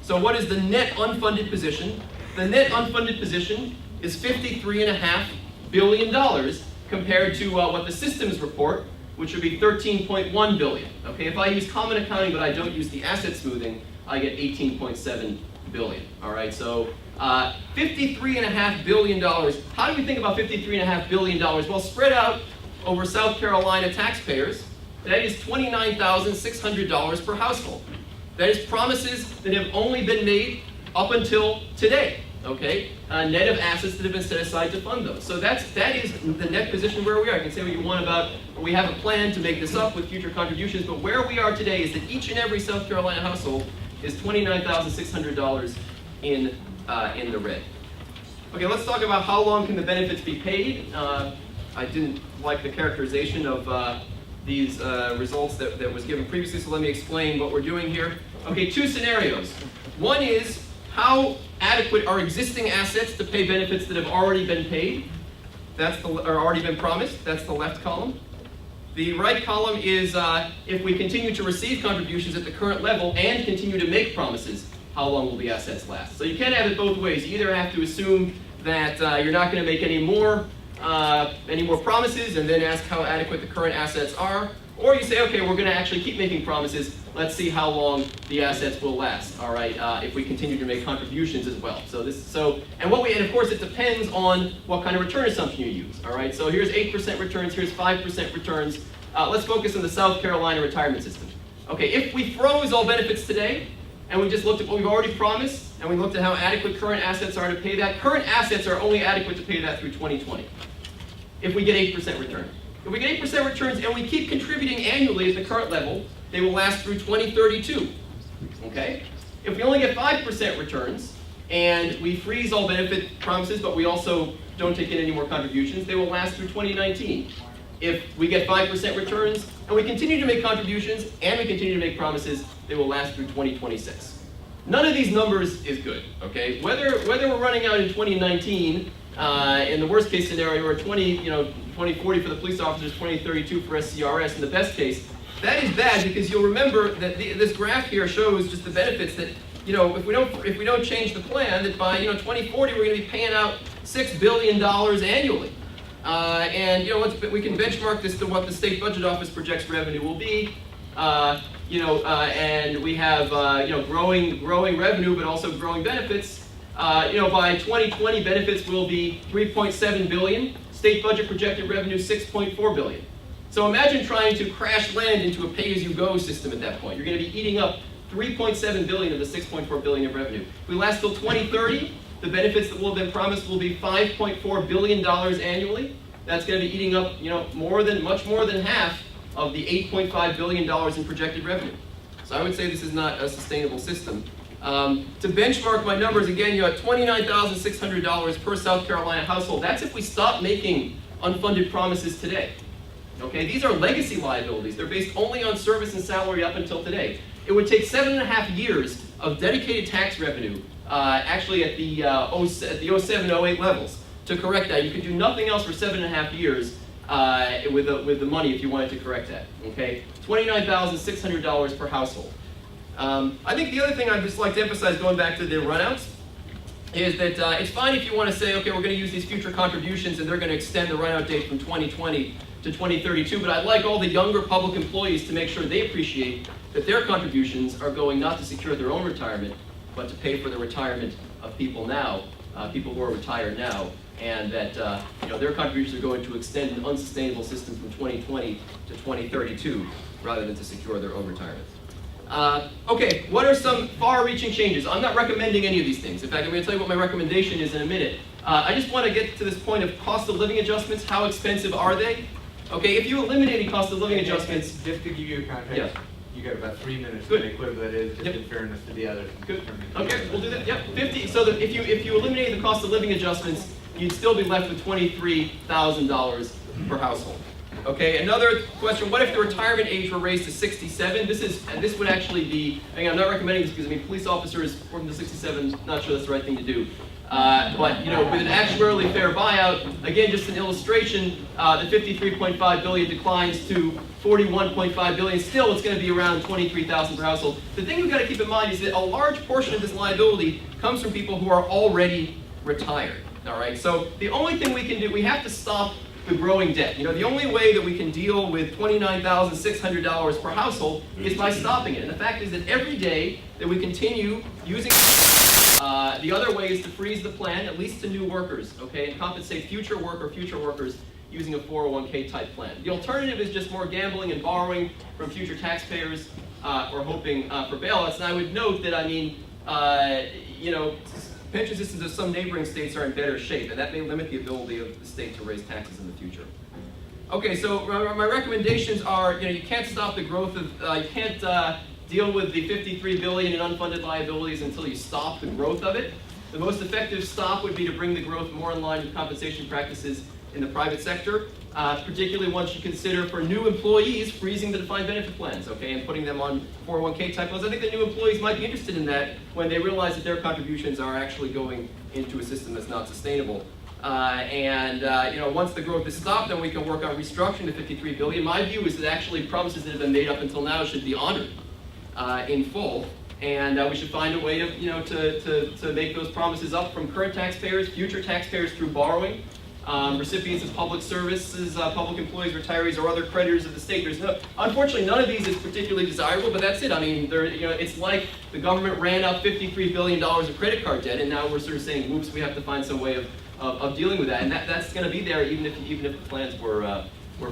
So what is the net unfunded position? The net unfunded position is $53.5 billion compared to what the systems report, which would be $13.1 billion. Okay, if I use common accounting but I don't use the asset smoothing, I get $18.7 billion. All right, so $53.5 billion. How do we think about $53.5 billion? Well, spread out over South Carolina taxpayers, that is $29,600 per household. That is promises that have only been made up until today, okay? Net of assets that have been set aside to fund those. So that is the net position where we are. You can say what you want about, we have a plan to make this up with future contributions, but where we are today is that each and every South Carolina household is $29,600 in the red. Okay, let's talk about how long can the benefits be paid. I didn't like the characterization of these results that was given previously, so let me explain what we're doing here. Okay, two scenarios. One is, how adequate are existing assets to pay benefits that have already been paid? Or already been promised. That's the left column. The right column is if we continue to receive contributions at the current level and continue to make promises, how long will the assets last? So you can't have it both ways. You either have to assume that you're not going to make any more promises and then ask how adequate the current assets are, or you say, okay, we're going to actually keep making promises. Let's see how long the assets will last. All right, if we continue to make contributions as well. And of course it depends on what kind of return assumption you use. All right, so here's 8% returns, here's 5% returns. Let's focus on the South Carolina retirement system. Okay, if we froze all benefits today and we just looked at what we've already promised, and we looked at how adequate current assets are to pay that. Current assets are only adequate to pay that through 2020, if we get 8% return. If we get 8% returns and we keep contributing annually at the current level, they will last through 2032, okay? If we only get 5% returns, and we freeze all benefit promises, but we also don't take in any more contributions, they will last through 2019. If we get 5% returns, and we continue to make contributions, and we continue to make promises, they will last through 2026. None of these numbers is good, okay? Whether we're running out in 2019, in the worst case scenario, or 2040 for the police officers, 2032 for SCRS, in the best case, that is bad because you'll remember that this graph here shows just the benefits that, if we don't change the plan, that by 2040 we're going to be paying out $6 billion annually. And we can benchmark this to what the state budget office projects revenue will be. And we have growing revenue, but also growing benefits. By 2020, benefits will be $3.7 billion. State budget projected revenue $6.4 billion. So imagine trying to crash land into a pay-as-you-go system at that point. You're going to be eating up $3.7 billion of the $6.4 billion of revenue. If we last till 2030, the benefits that will have been promised will be $5.4 billion annually. That's going to be eating up, much more than half of the $8.5 billion in projected revenue. So I would say this is not a sustainable system. To benchmark my numbers, again, you have $29,600 per South Carolina household. That's if we stop making unfunded promises today. Okay, these are legacy liabilities. They're based only on service and salary up until today. It would take 7.5 years of dedicated tax revenue, actually at the 07-08 levels, to correct that. You could do nothing else for 7.5 years with the money if you wanted to correct that. Okay, $29,600 per household. I think the other thing I'd just like to emphasize, going back to the runouts, is that it's fine if you want to say, okay, we're going to use these future contributions and they're going to extend the runout date from 2020 to 2032, but I'd like all the younger public employees to make sure they appreciate that their contributions are going not to secure their own retirement, but to pay for the retirement of people now, people who are retired now, and that their contributions are going to extend an unsustainable system from 2020 to 2032, rather than to secure their own retirement. Okay, what are some far-reaching changes? I'm not recommending any of these things. In fact, I'm going to tell you what my recommendation is in a minute. I just want to get to this point of cost of living adjustments. How expensive are they? Okay, if you eliminate any cost of living adjustments... Just to give you a context, yeah. You got about 3 minutes Good. to make whatever that is, just Yep. in fairness to the others. Good. Okay, we'll do that. Yep, 50. So that if you eliminate the cost of living adjustments, you'd still be left with $23,000 per household. Okay, another question, what if the retirement age were raised to 67? This would actually be, I'm not recommending this because police officers working to 67, not sure that's the right thing to do. But with an actuarially fair buyout, again, just an illustration, the $53.5 billion declines to $41.5 billion. Still, it's going to be around $23,000 per household. The thing we've got to keep in mind is that a large portion of this liability comes from people who are already retired. All right, so the only thing we can do, we have to stop the growing debt. The only way that we can deal with $29,600 per household is by stopping it. And the fact is that every day that we continue using the other way is to freeze the plan, at least to new workers, okay, and compensate future workers using a 401k type plan. The alternative is just more gambling and borrowing from future taxpayers or hoping for bailouts. And I would note that, pension systems of some neighboring states are in better shape, and that may limit the ability of the state to raise taxes in the future. Okay, so my recommendations are, you can't stop the growth of, you can't deal with the $53 billion in unfunded liabilities until you stop the growth of it. The most effective stop would be to bring the growth more in line with compensation practices in the private sector, particularly once you consider for new employees freezing the defined benefit plans, okay, and putting them on 401k type loans. I think the new employees might be interested in that when they realize that their contributions are actually going into a system that's not sustainable. Once the growth is stopped, then we can work on restructuring the $53 billion. My view is that actually promises that have been made up until now should be honored in full. And we should find a way to make those promises up from current taxpayers, future taxpayers through borrowing, recipients of public services, public employees, retirees, or other creditors of the state. Unfortunately, none of these is particularly desirable, but that's it. It's like the government ran up $53 billion of credit card debt, and now we're sort of saying, whoops, we have to find some way of dealing with that. And that's going to be there even if the plans were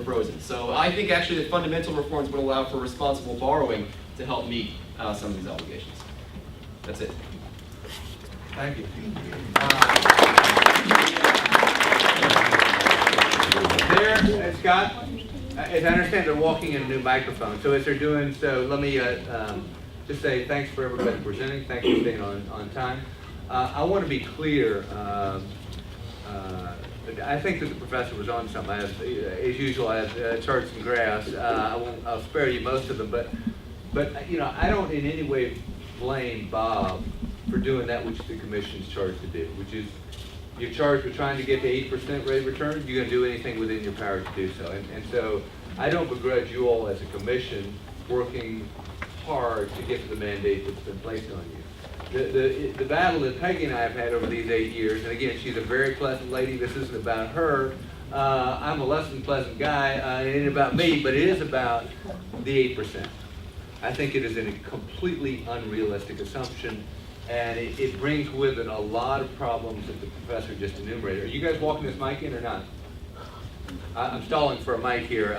frozen. So I think actually that fundamental reforms would allow for responsible borrowing to help meet some of these obligations. That's it. Thank you. There, Scott, as I understand, they're walking in a new microphone. So as they're doing so, let me just say thanks for everybody presenting. Thanks for staying on time. I want to be clear. I think that the professor was on something. As usual, I have charts and graphs. I'll spare you most of them, but you know, I don't in any way blame Bob for doing that which the commission's charged to do, which is you're charged with trying to get to 8% rate of return. You're going to do anything within your power to do so. And so I don't begrudge you all as a commission working hard to get to the mandate that's been placed on you. The battle that Peggy and I have had over these 8 years, and again, she's a very pleasant lady. This isn't about her. I'm a less than pleasant guy. It ain't about me, but it is about the 8%. I think it is a completely unrealistic assumption, and it brings with it a lot of problems that the professor just enumerated. Are you guys walking this mic in or not? I'm stalling for a mic here.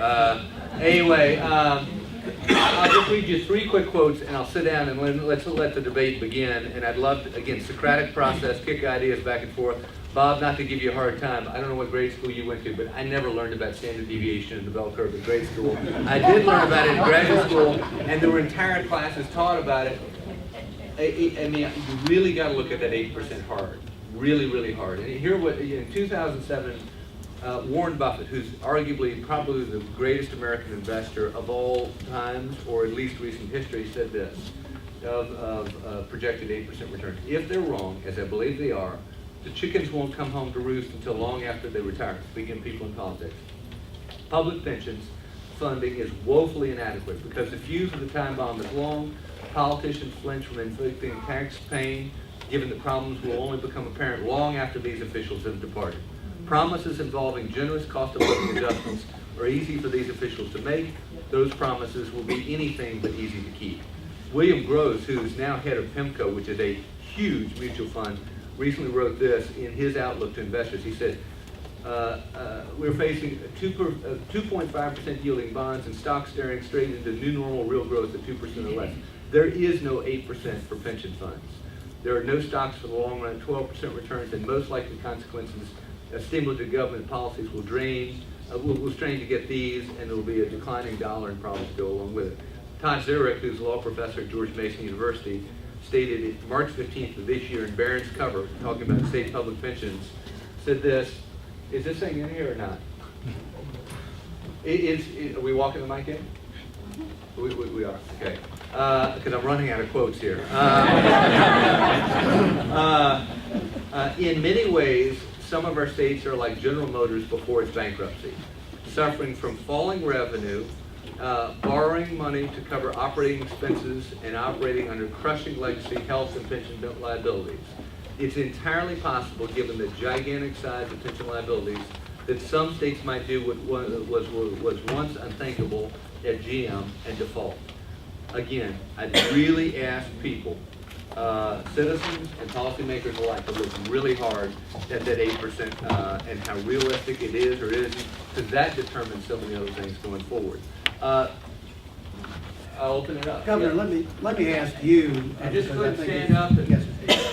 Anyway, I'll just read you 3 quick quotes, and I'll sit down and let's let the debate begin. And I'd love to, again, Socratic process, kick ideas back and forth. Bob, not to give you a hard time, I don't know what grade school you went to, but I never learned about standard deviation in the bell curve in grade school. I did learn about it in graduate school, and there were entire classes taught about it. I mean, you really got to look at that 8% hard, really, really hard. And here, in 2007, Warren Buffett, who's arguably probably the greatest American investor of all times, or at least recent history, said this of projected 8% returns. If they're wrong, as I believe they are, the chickens won't come home to roost until long after they retire, speaking of people in politics. Public pensions funding is woefully inadequate because the fuse of the time bomb is long. Politicians flinch from inflicting tax pain, given the problems will only become apparent long after these officials have departed. Promises involving generous cost of living adjustments are easy for these officials to make. Those promises will be anything but easy to keep. William Gross, who is now head of PIMCO, which is a huge mutual fund, recently wrote this in his outlook to investors. He said, we're facing 2.5% yielding bonds and stocks staring straight into new normal real growth at 2% or less. There is no 8% for pension funds. There are no stocks for the long run, 12% returns, and most likely consequences, stimulative government policies will strain to get these, and there will be a declining dollar and problems to go along with it. Todd Zurich, who's a law professor at George Mason University, stated it March 15th of this year in Barron's cover, talking about state public pensions, said this, is this thing in here or not? Are we walking the mic in? We are, okay. Because I'm running out of quotes here. In many ways, some of our states are like General Motors before its bankruptcy, suffering from falling revenue, borrowing money to cover operating expenses, and operating under crushing legacy health and pension liabilities. It's entirely possible, given the gigantic size of pension liabilities, that some states might do what was once unthinkable at GM and default. Again, I'd really ask people, citizens and policymakers alike, to look really hard at that 8% and how realistic it is or isn't, because that determines so many other things going forward. I'll open it up. Governor, Yeah. let me ask you. And just go ahead and because I think stand up. And, Yes.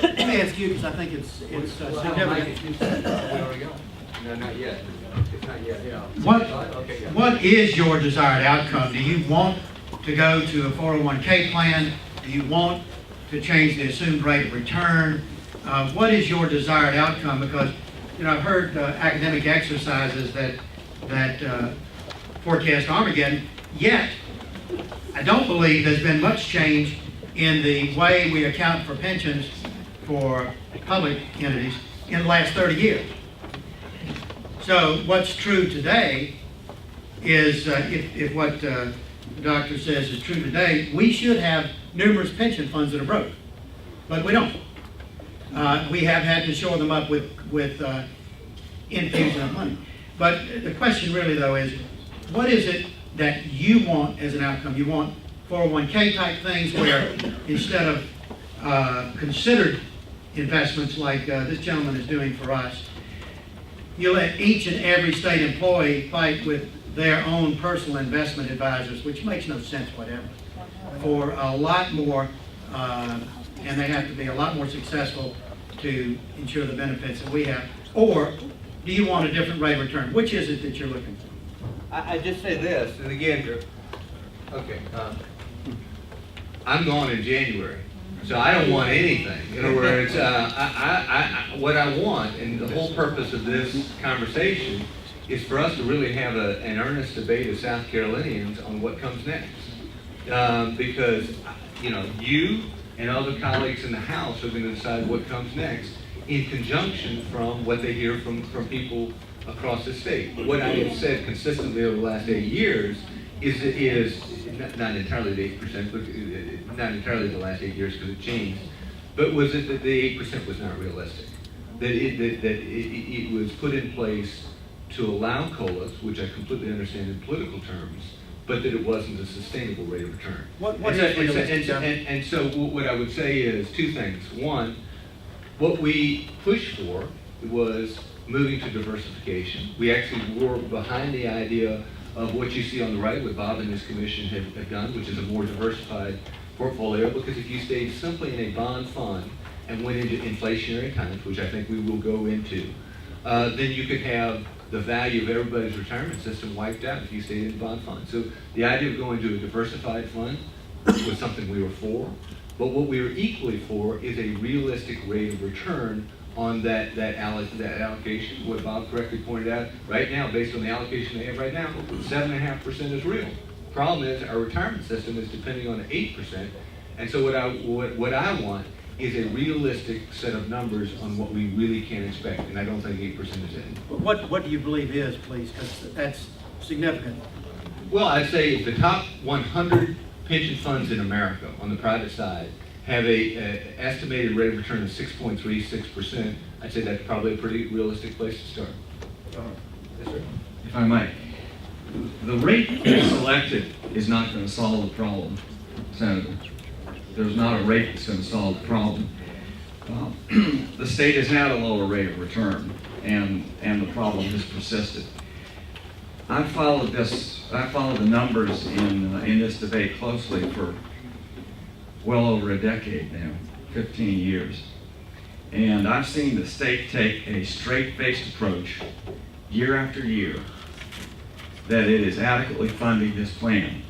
Let me ask you because I think it's significant. No, not yet. It's not yet. Yeah. Okay, yeah. What is your desired outcome? Do you want to go to a 401k plan? Do you want to change the assumed rate of return? What is your desired outcome? Because I've heard academic exercises that forecast Armageddon. Yet, I don't believe there's been much change in the way we account for pensions for public entities in the last 30 years. So what's true today is, if what the doctor says is true today, we should have numerous pension funds that are broke, but we don't. We have had to shore them up with infusion of money. But the question really, though, is what is it that you want as an outcome? You want 401k type things where instead of considered investments like this gentleman is doing for us, you let each and every state employee fight with their own personal investment advisors, which makes no sense whatever, for a lot more and they have to be a lot more successful to ensure the benefits that we have? Or do you want a different rate of return? Which is it that you're looking for? I just say this, and again, okay, I'm gone in January, so I don't want anything. In other words, what I want, and the whole purpose of this conversation, is for us to really have an earnest debate of South Carolinians on what comes next. Because, you know, you and other colleagues in the House are going to decide what comes next in conjunction from what they hear from people across the state. What I have said consistently over the last 8 years is not entirely the 8%, but not entirely the last 8 years because it changed, but was it that the 8% was not realistic? That it was put in place to allow COLAs, which I completely understand in political terms, but that it wasn't a sustainable rate of return. And so what I would say is two things. One, what we pushed for was moving to diversification. We actually were behind the idea of what you see on the right, what Bob and his commission have done, which is a more diversified portfolio, because if you stayed simply in a bond fund and went into inflationary times, which I think we will go into, then you could have the value of everybody's retirement system wiped out if you stayed in the bond fund. So the idea of going to a diversified fund was something we were for, but what we were equally for is a realistic rate of return on that allocation. What Bob correctly pointed out, right now, based on the allocation they have right now, 7.5% is real. Problem is, our retirement system is depending on 8%, and so what I want is a realistic set of numbers on what we really can expect, and I don't think 8% is it. What do you believe is, please, because that's significant. Well, I'd say if the top 100 pension funds in America on the private side have a estimated rate of return of 6.36%, I'd say that's probably a pretty realistic place to start. Yes, sir. If I might, the rate selected is not going to solve the problem, Senator. There's not a rate that's going to solve the problem. The state has had a lower rate of return, and the problem has persisted. I've followed the numbers in this debate closely for well over a decade now, 15 years. And I've seen the state take a straight-faced approach year after year that it is adequately funding this plan,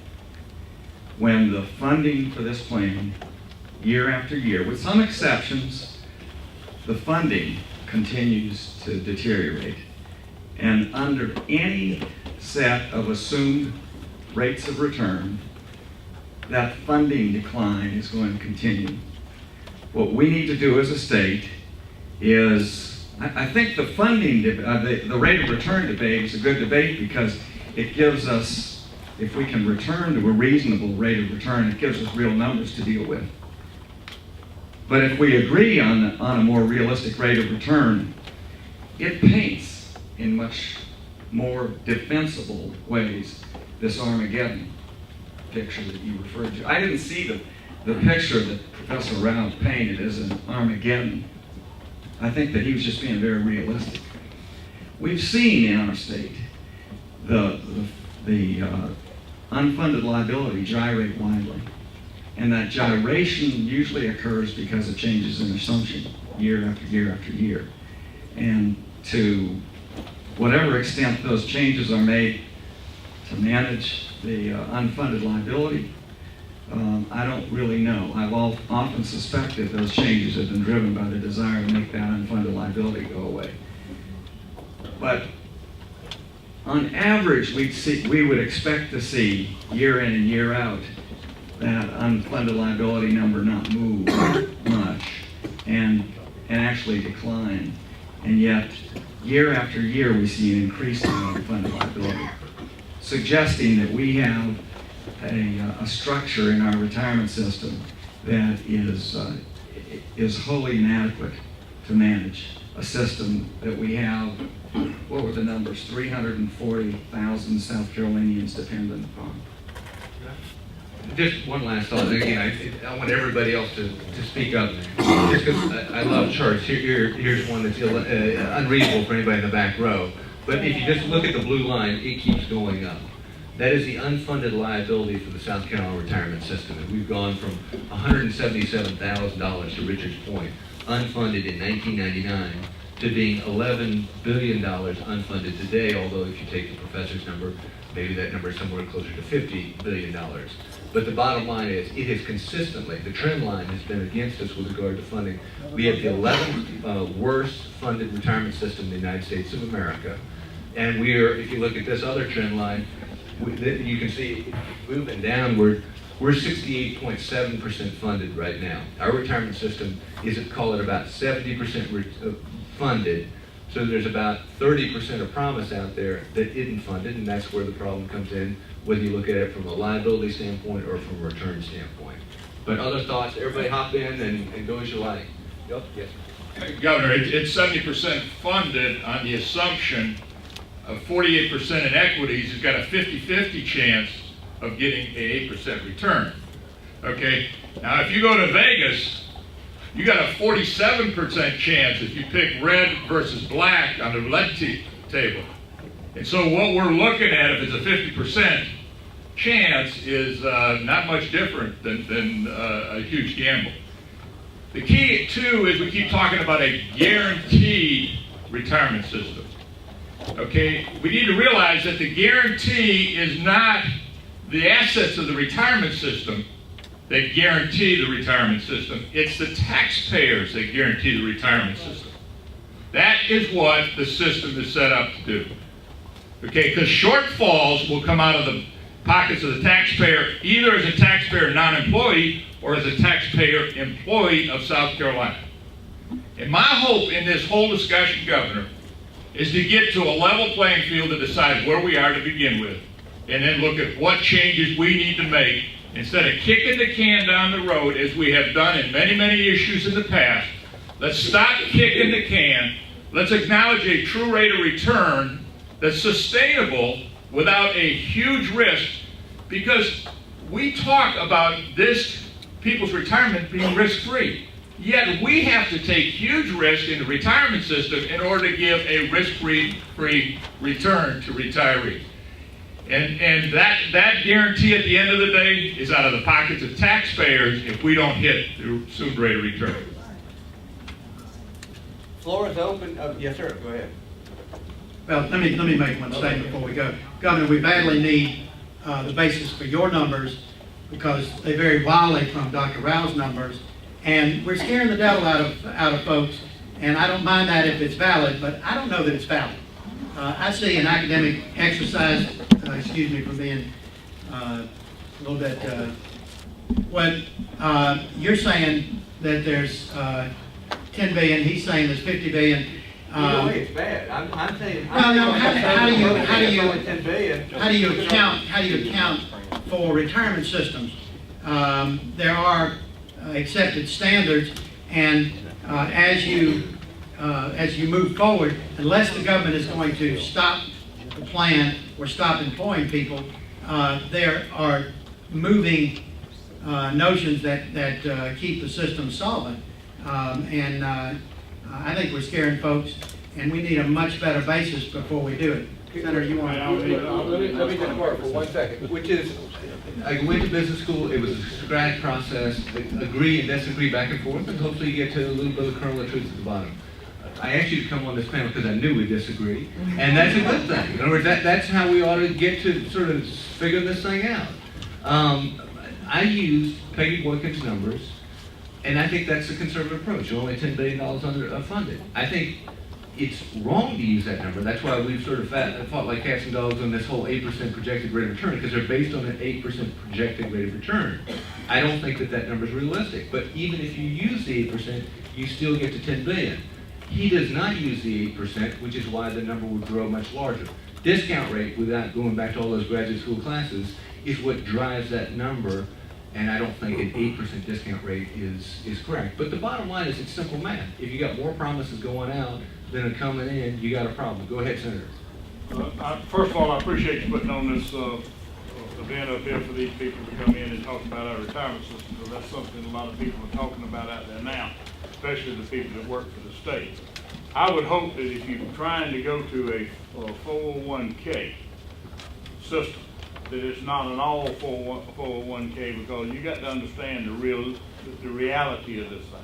when the funding for this plan, year after year, with some exceptions, the funding continues to deteriorate. And under any set of assumed rates of return, that funding decline is going to continue. What we need to do as a state is, I think the funding, the rate of return debate is a good debate because it gives us, if we can return to a reasonable rate of return, it gives us real numbers to deal with. But if we agree on a more realistic rate of return, it paints in much more defensible ways this Armageddon picture that you referred to. I didn't see the picture that Professor Round painted as an Armageddon. I think that he was just being very realistic. We've seen in our state the unfunded liability gyrate widely. And that gyration usually occurs because of changes in assumption year after year after year. And to whatever extent those changes are made to manage the unfunded liability, I don't really know. I've often suspected those changes have been driven by the desire to make that unfunded liability go away. But on average, we would expect to see year in and year out that unfunded liability number not move much and actually decline. And yet, year after year, we see an increase in unfunded liability, suggesting that we have a structure in our retirement system that is wholly inadequate to manage a system that we have, what were the numbers, 340,000 South Carolinians dependent upon. Just one last thought. Again, I want everybody else to speak up. Just because I love charts. Here's one that's unreadable for anybody in the back row. But if you just look at the blue line, it keeps going up. That is the unfunded liability for the South Carolina retirement system. And we've gone from $177,000 to Richard's point, unfunded in 1999, to being $11 billion unfunded today, although if you take the professor's number, maybe that number is somewhere closer to $50 billion. But the bottom line is, it has consistently, the trend line has been against us with regard to funding. We have the 11th worst funded retirement system in the United States of America. And we are, if you look at this other trend line, you can see moving downward, we're 68.7% funded right now. Our retirement system is, call it about 70% funded. So there's about 30% of promise out there that isn't funded, and that's where the problem comes in, whether you look at it from a liability standpoint or from a return standpoint. But other thoughts, everybody hop in and go as you like. Yep, yes. Governor, it's 70% funded on the assumption of 48% in equities has got a 50-50 chance of getting a 8% return. Okay? Now, if you go to Vegas, you got a 47% chance if you pick red versus black on the roulette table. And so what we're looking at, if it's a 50% chance, is not much different than a huge gamble. The key, too, is we keep talking about a guaranteed retirement system. Okay, we need to realize that the guarantee is not the assets of the retirement system that guarantee the retirement system. It's the taxpayers that guarantee the retirement system. That is what the system is set up to do. Okay, because shortfalls will come out of the pockets of the taxpayer, either as a taxpayer non-employee or as a taxpayer employee of South Carolina. And my hope in this whole discussion, Governor, is to get to a level playing field to decide where we are to begin with, and then look at what changes we need to make instead of kicking the can down the road as we have done in many, many issues in the past. Let's stop kicking the can. Let's acknowledge a true rate of return that's sustainable without a huge risk, because we talk about this people's retirement being risk-free. Yet we have to take huge risk in the retirement system in order to give a risk-free return to retirees. And that guarantee at the end of the day is out of the pockets of taxpayers if we don't hit the assumed rate of return. Floor is open. Yes, sir. Go ahead. Well, let me make one statement before we go. Governor, we badly need the basis for your numbers because they vary wildly from Dr. Rao's numbers, and we're scaring the devil out of folks. And I don't mind that if it's valid, but I don't know that it's valid. I see an academic exercise. Excuse me for being a little bit. What you're saying that there's 10 billion. He's saying there's 50 billion. Either way, it's bad. I'm saying. Well, no. How do you $10 account for retirement systems? There are accepted standards, and as you move forward, unless the government is going to stop the plan or stop employing people, there are moving notions that keep the system solvent. I think we're scaring folks, and we need a much better basis before we do it. Senator, you want to? Let me just mark for 1 second, which is, I went to business school, it was a scratch process, agree and disagree back and forth, and hopefully you get to a little bit of the kernel of truth at the bottom. I asked you to come on this panel because I knew we disagree, and that's a good thing. In other words, that's how we ought to get to sort of figure this thing out. I used Peggy Boykins' numbers, and I think that's the conservative approach. You're only $10 billion underfunded. I think it's wrong to use that number. That's why we've sort of fought like cats and dogs on this whole 8% projected rate of return, because they're based on an 8% projected rate of return. I don't think that number is realistic. But even if you use the 8%, you still get to $10 billion. He does not use the 8%, which is why the number would grow much larger. Discount rate, without going back to all those graduate school classes, is what drives that number, and I don't think an 8% discount rate is correct. But the bottom line is it's simple math. If you got more promises going out than are coming in, you got a problem. Go ahead, Senator. First of all, I appreciate you putting on this event up here for these people to come in and talk about our retirement system, because that's something a lot of people are talking about out there now, especially the people that work for the state. I would hope that if you're trying to go to a 401k system, that it's not an all 401k, because you got to understand the reality of this thing.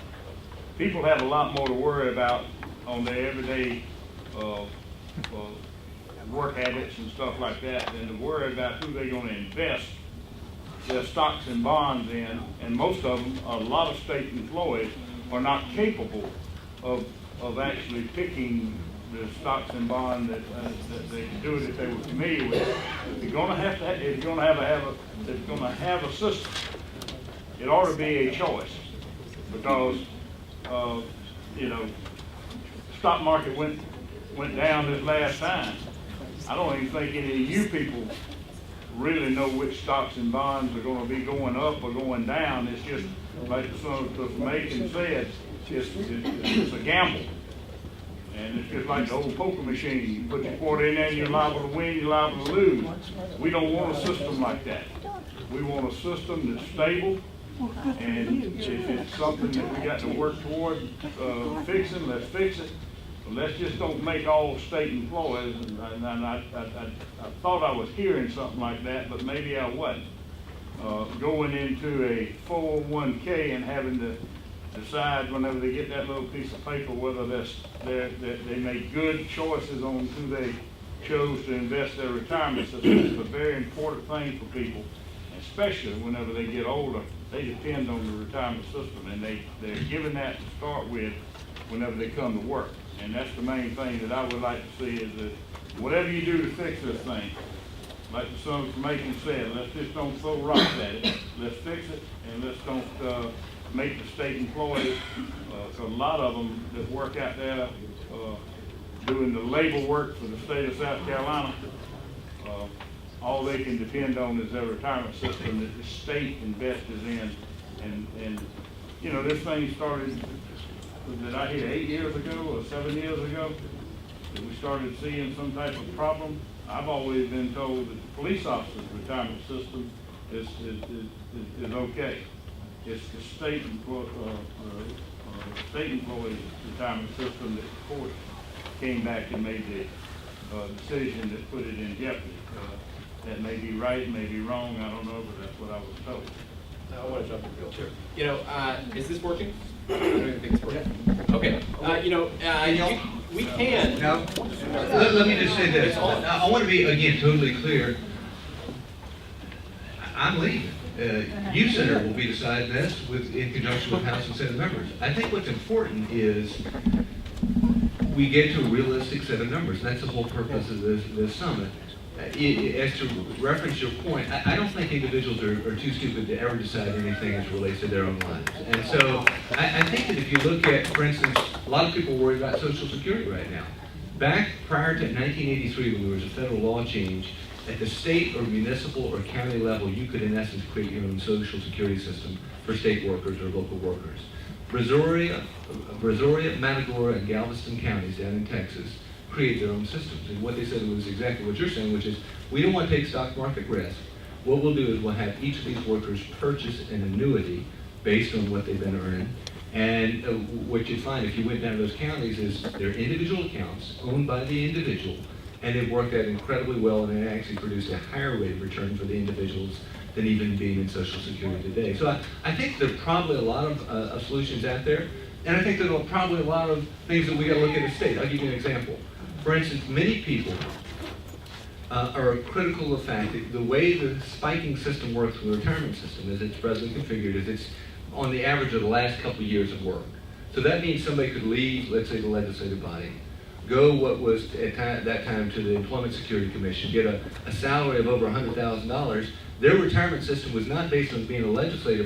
People have a lot more to worry about on their everyday work habits and stuff like that than to worry about who they're going to invest their stocks and bonds in. And most of them, a lot of state employees, are not capable of actually picking the stocks and bonds that they can do it if they were familiar with it. If you're going to have a system, it ought to be a choice, because stock market went down this last time. I don't even think any of you people really know which stocks and bonds are going to be going up or going down. It's just like the Macon said, it's a gamble. And it's just like the old poker machine. You put your quarter in there and you're liable to win, you're liable to lose. We don't want a system like that. We want a system that's stable, and if it's something that we got to work toward fixing, let's fix it. But let's just don't make all state employees, and I thought I was hearing something like that, but maybe I wasn't. Going into a 401k and having to decide whenever they get that little piece of paper whether they make good choices on who they chose to invest their retirement system. It's a very important thing for people, especially whenever they get older. They depend on the retirement system, and they're given that to start with whenever they come to work. And that's the main thing that I would like to see, is that whatever you do to fix this thing, like the son from Macon said, let's just don't throw rocks at it. Let's fix it, and let's don't make the state employees, a lot of them that work out there doing the labor work for the state of South Carolina, all they can depend on is their retirement system that the state invests in. And this thing started, did I hear 8 years ago or 7 years ago that we started seeing some type of problem? I've always been told that the police officers' retirement system is okay. It's the state employees' retirement system that the court came back and made the decision that put it in jeopardy. That may be right, may be wrong, I don't know, but that's what I was told. I want to jump in real quick. Sure. Is this working? I don't even think it's working. Okay. We can. Now, let me just say this. I want to be, again, totally clear. I'm leaving. You, Senator, will be deciding this in conjunction with House and Senate members. I think what's important is we get to a realistic set of numbers. That's the whole purpose of this summit. As to reference your point, I don't think individuals are too stupid to ever decide anything as relates to their own lives. And so I think that if you look at, for instance, a lot of people worry about Social Security right now. Back prior to 1983, when there was a federal law change, at the state or municipal or county level, you could in essence create your own Social Security system for state workers or local workers. Brazoria, Matagorda, and Galveston counties down in Texas create their own systems. And what they said was exactly what you're saying, which is, we don't want to take stock market risk. What we'll do is we'll have each of these workers purchase an annuity based on what they've been earning. And what you'd find if you went down to those counties is they're individual accounts owned by the individual, and they've worked out incredibly well, and they actually produced a higher rate of return for the individuals than even being in Social Security today. So I think there are probably a lot of solutions out there, and I think there are probably a lot of things that we got to look at the state. I'll give you an example. For instance, many people are critical of the fact that the way the spiking system works with the retirement system as it's presently configured is it's on the average of the last couple of years of work. So that means somebody could leave, let's say, the legislative body, go what was at that time to the Employment Security Commission, get a salary of over $100,000. Their retirement system was not based on being a legislator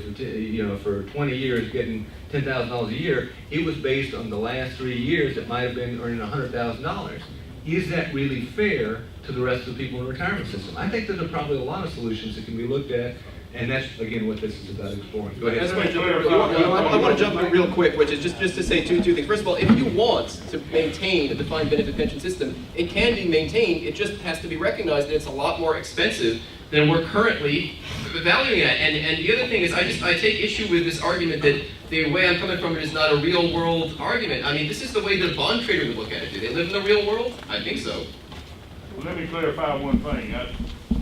for 20 years getting $10,000 a year. It was based on the last 3 years that might have been earning $100,000. Is that really fair to the rest of the people in the retirement system? I think there's probably a lot of solutions that can be looked at, and that's, again, what this is about exploring. Go ahead. I want to jump in real quick, which is just to say two things. First of all, if you want to maintain a defined benefit pension system, it can be maintained. It just has to be recognized that it's a lot more expensive than we're currently valuing it. And the other thing is, I take issue with this argument that the way I'm coming from it is not a real world argument. I mean, this is the way that a bond trader would look at it. Do they live in the real world? I think so. Well, let me clarify one thing.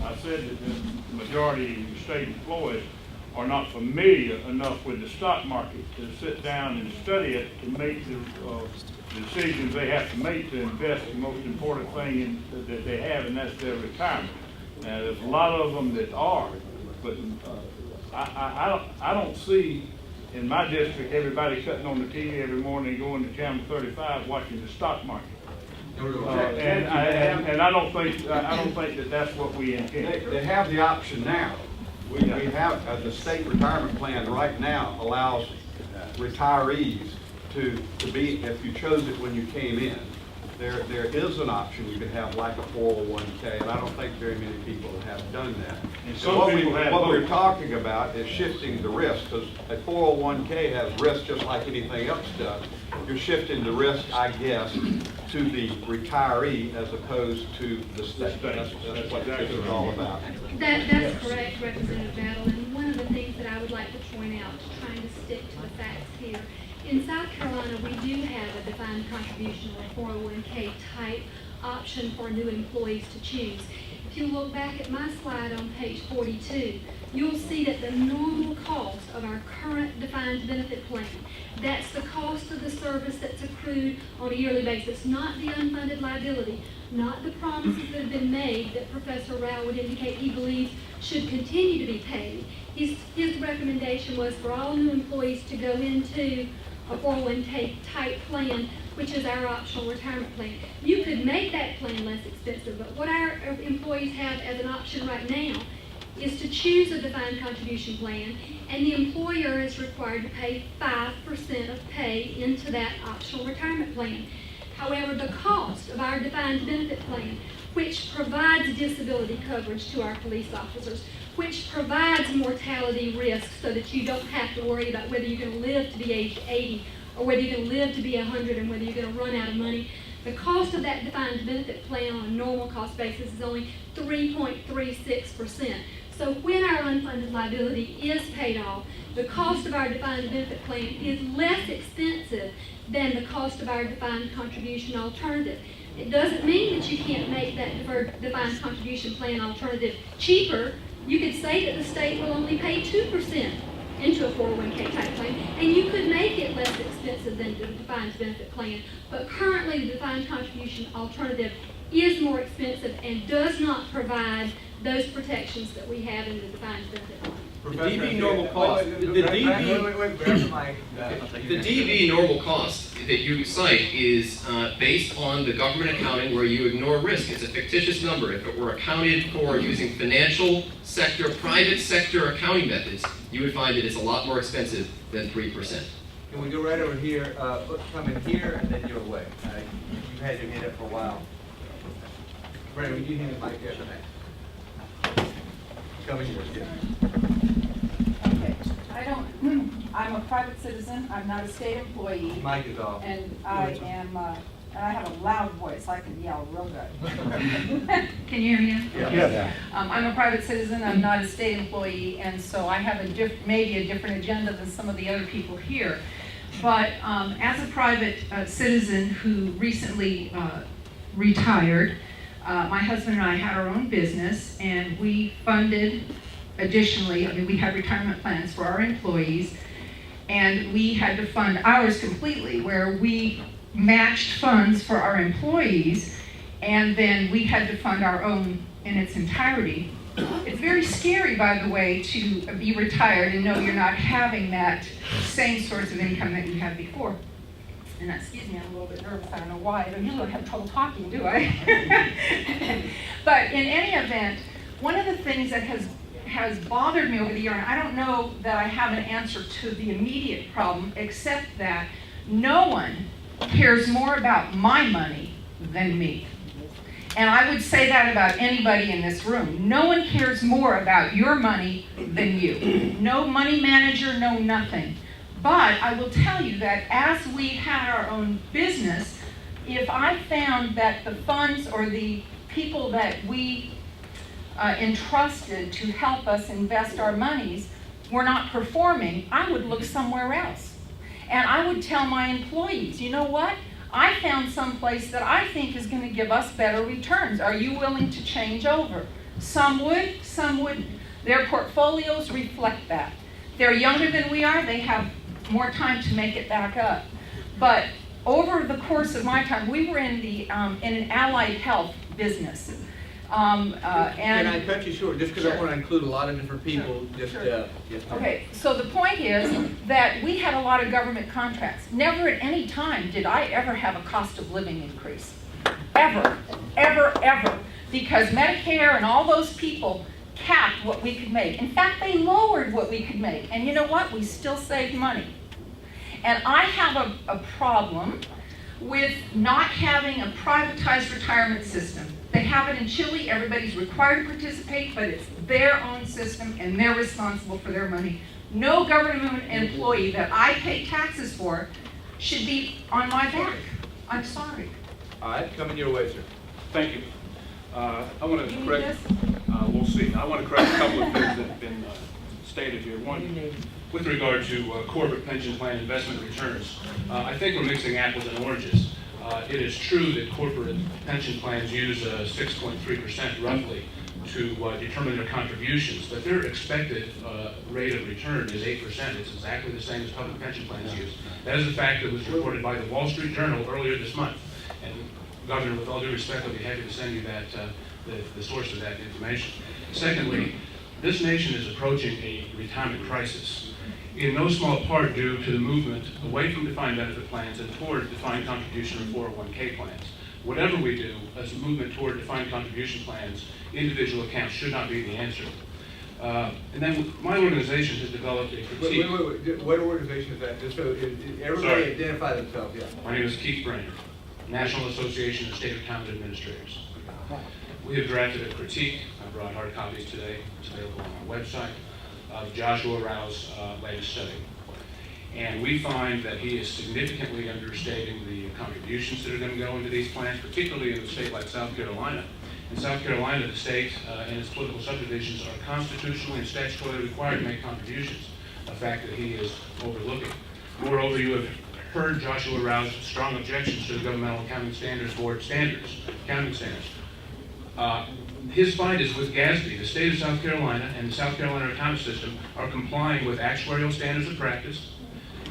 I said that the majority of state employees are not familiar enough with the stock market to sit down and study it to make the decisions they have to make to invest the most important thing that they have, and that's their retirement. Now, there's a lot of them that are, but I don't see in my district everybody cutting on the TV every morning and going to Channel 35 watching the stock market. And I don't think that that's what we intend. They have the option now. We have, the state retirement plan right now allows retirees to be, if you chose it when you came in, there is an option. You could have like a 401k, and I don't think very many people have done that. And So some people have what we're both. talking about is shifting the risk, because a 401k has risk just like anything else does. You're shifting the risk, I guess, to the retiree as opposed to the state. That's what this is all about. That's correct, Representative Battle, and one of the things that I would like to point out, trying to stick to the facts here, in South Carolina, we do have a defined contribution or 401k type option for new employees to choose. If you look back at my slide on page 42, you'll see that the normal cost of our current defined benefit plan, that's the cost of the service that's accrued on a yearly basis, not the unfunded liability, not the promises that have been made that Professor Rao would indicate he believes should continue to be paid. His recommendation was for all new employees to go into a 401k type plan, which is our optional retirement plan. You could make that plan less expensive, but what our employees have as an option right now is to choose a defined contribution plan, and the employer is required to pay 5% of pay into that optional retirement plan. However, the cost of our defined benefit plan, which provides disability coverage to our police officers, which provides mortality risk so that you don't have to worry about whether you're going to live to be age 80 or whether you're going to live to be 100 and whether you're going to run out of money. The cost of that defined benefit plan on a normal cost basis is only 3.36%. So when our unfunded liability is paid off, the cost of our defined benefit plan is less expensive than the cost of our defined contribution alternative. It doesn't mean that you can't make that defined contribution plan alternative cheaper. You could say that the state will only pay 2% into a 401k type plan, and you could make it less expensive than the defined benefit plan. But currently, the defined contribution alternative is more expensive and does not provide those protections that we have in the defined benefit plan. The DB normal cost, the DB normal cost that you cite is based on the government accounting where you ignore risk. It's a fictitious number. If it were accounted for using financial sector, private sector accounting methods, you would find that it's a lot more expensive than 3%. Can we go right over here, come in here and then your way? You've had your hand up for a while. Brandon, would you hand the mic there? Come in here. Okay, I'm a private citizen, I'm not a state employee. Mic is off. And I am, and I have a loud voice, I can yell real good. Can you hear me? Yeah. I'm a private citizen, I'm not a state employee, and so I have maybe a different agenda than some of the other people here. But as a private citizen who recently retired, my husband and I had our own business, and we funded additionally, we had retirement plans for our employees, and we had to fund ours completely, where we matched funds for our employees, and then we had to fund our own in its entirety. It's very scary, by the way, to be retired and know you're not having that same source of income that you had before. And excuse me, I'm a little bit nervous, I don't know why. I don't usually have trouble talking, do I? But in any event, one of the things that has bothered me over the year, and I don't know that I have an answer to the immediate problem, except that no one cares more about my money than me. And I would say that about anybody in this room. No one cares more about your money than you. No money manager, no nothing. But I will tell you that as we had our own business, if I found that the funds or the people that we entrusted to help us invest our monies were not performing, I would look somewhere else. And I would tell my employees, you know what? I found some place that I think is going to give us better returns. Are you willing to change over? Some would, some wouldn't. Their portfolios reflect that. They're younger than we are, they have more time to make it back up. But over the course of my time, we were in the in an allied health business. Can I cut you short, just because I Sure. want to include a lot of different people, just, Sure. yes, ma'am. Okay, so the point is that we had a lot of government contracts. Never at any time did I ever have a cost of living increase. Ever, ever, ever. Because Medicare and all those people capped what we could make. In fact, they lowered what we could make. And you know what? We still saved money. And I have a problem with not having a privatized retirement system. They have it in Chile, everybody's required to participate, but it's their own system and they're responsible for their money. No government employee that I pay taxes for should be on my back. I'm sorry. All right, coming your way, sir. Thank you. I want You to need correct, this? we'll see. I want to correct a couple of things that have been stated here. One, with regard to corporate pension plan investment returns, I think we're mixing apples and oranges. It is true that corporate pension plans use 6.3% roughly to determine their contributions, but their expected rate of return is 8%. It's exactly the same as public pension plans use. That is a fact that was reported by the Wall Street Journal earlier this month. And Governor, with all due respect, I'll be happy to send you that, the source of that information. Secondly, this nation is approaching a retirement crisis, in no small part due to the movement away from defined benefit plans and toward defined contribution or 401k plans. Whatever we do as a movement toward defined contribution plans, individual accounts should not be the answer. And then my organization has developed a critique. Wait. What organization is that? Just so everybody Sorry. identify themselves, yeah. My name is Keith Brainerd, National Association of State Retirement Administrators. We have drafted a critique. I brought hard copies today. It's available on our website, of Joshua Rao's latest study. And we find that he is significantly understating the contributions that are going to go into these plans, particularly in a state like South Carolina. In South Carolina, the state and its political subdivisions are constitutionally and statutorily required to make contributions, a fact that he is overlooking. Moreover, you have heard Joshua Rao's strong objections to the Governmental Accounting Standards Board accounting standards. His fight is with GASB. The state of South Carolina and the South Carolina retirement system are complying with actuarial standards of practice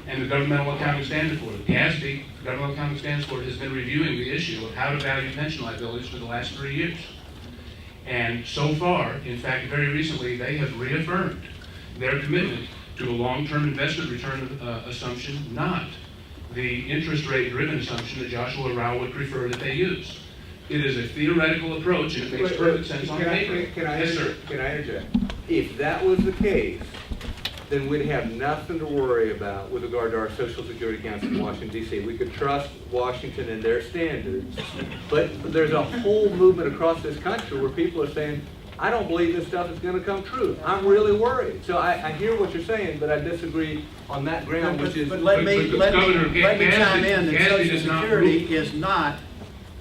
and the Governmental Accounting Standards Board. GASB, the Governmental Accounting Standards Board, has been reviewing the issue of how to value pension liabilities for the last 3 years. And so far, in fact, very recently, they have reaffirmed their commitment to a long-term investment return assumption, not the interest rate driven assumption that Joshua Rao would prefer that they use. It is a theoretical approach, and it makes perfect sense on paper. Yes, sir. Can I interject? If that was the case, then we'd have nothing to worry about with regard to our Social Security accounts in Washington, D.C. We could trust Washington and their standards. But there's a whole movement across this country where people are saying, I don't believe this stuff is going to come true. I'm really worried. So I hear what you're saying, but I disagree on that ground, which is... But let me chime in that Gadsby Social does not Security is not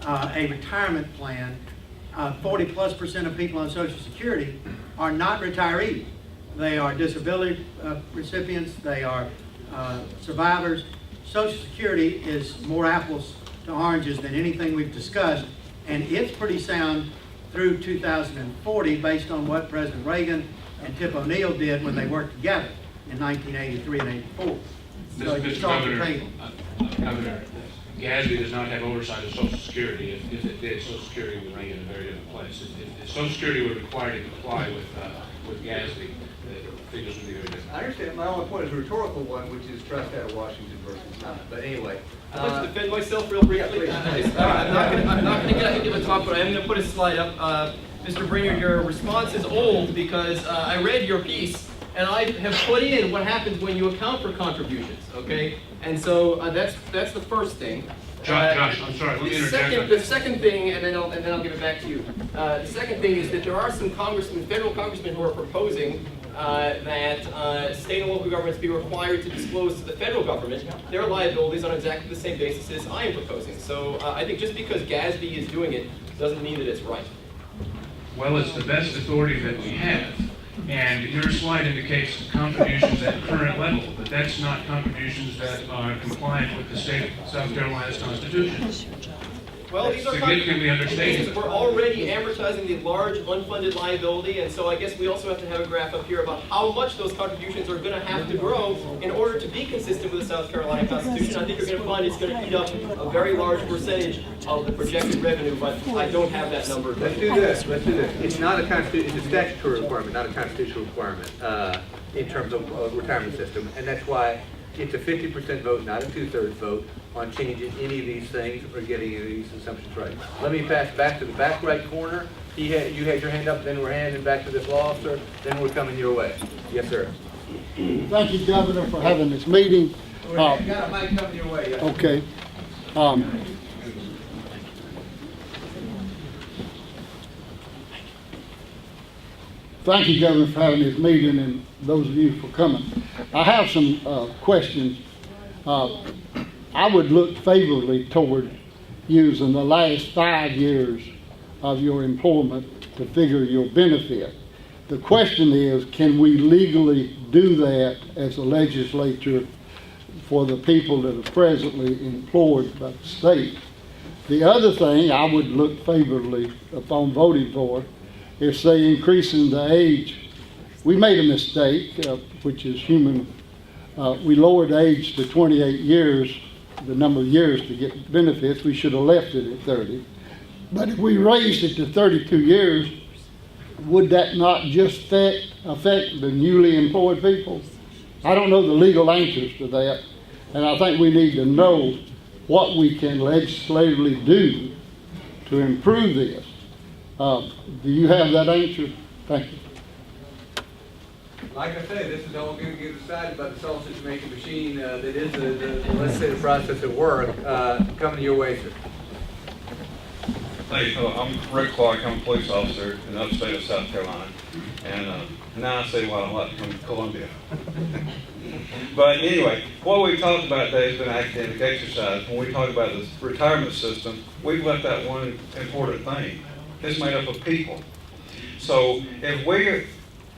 a retirement plan. 40+% of people on Social Security are not retirees. They are disability recipients, they are survivors. Social Security is more apples to oranges than anything we've discussed, and it's pretty sound through 2040 based on what President Reagan and Tip O'Neill did when they worked together in 1983 and 84. So it's off the table. Governor, GASB does not have oversight of Social Security. If it did, Social Security would be in a very different place. If Social Security were required to comply with GASB, the figures would be very different. I understand. My only point is a rhetorical one, which is trust out of Washington versus not. But anyway. I'd like to defend myself real briefly. I'm not going to get into the talk, but I am going to put a slide up. Mr. Brainerd, your response is old because I read your piece and I have put in what happens when you account for contributions, okay? And so that's the first thing. Josh, I'm sorry, let me interject. The second thing, and then I'll give it back to you. The second thing is that there are some federal congressmen who are proposing that state and local governments be required to disclose to the federal government their liabilities on exactly the same basis as I am proposing. So I think just because GASB is doing it doesn't mean that it's right. Well, it's the best authority that we have. And your slide indicates contributions at current level, but that's not contributions that are compliant with the state of South Carolina's Constitution. Well, these are significantly understated. We're already amortizing the large unfunded liability, and so I guess we also have to have a graph up here about how much those contributions are going to have to grow in order to be consistent with the South Carolina Constitution. I think you're going to find it's going to eat up a very large percentage of the projected revenue, but I don't have that number. Let's do this, let's do this. It's not a it's a statutory requirement, not a constitutional requirement, in terms of retirement system, and that's why it's a 50% vote, not a 2/3 vote, on changing any of these things or getting any of these assumptions right. Let me pass back to the back right corner. You had your hand up, then we're handing back to this law officer, then we're coming your way. Yes, sir. Thank you, Governor, for having this meeting. You got a mic coming your way. Yes. Okay. Thank you, Governor, for having this meeting, and those of you for coming. I have some questions. I would look favorably toward using the last 5 years of your employment to figure your benefit. The question is, can we legally do that as a legislature for the people that are presently employed by the state? The other thing I would look favorably upon voting for is, say, increasing the age. We made a mistake, which is human. We lowered the age to 28 years, the number of years to get benefits. We should have left it at 30. But if we raised it to 32 years, would that not just affect the newly employed people? I don't know the legal answers to that, and I think we need to know what we can legislatively do to improve this. Do you have that answer? Thank you. Like I say, this is all going to get decided by the sausage-making machine that is the legislative process at work. Coming your way, sir. Hey, I'm Rick Clark. I'm a police officer in the upstate of South Carolina. And now I say why I like to come to Columbia. But anyway, what we talked about today has been academic exercise. When we talk about the retirement system, we've left out one important thing. It's made up of people. So if we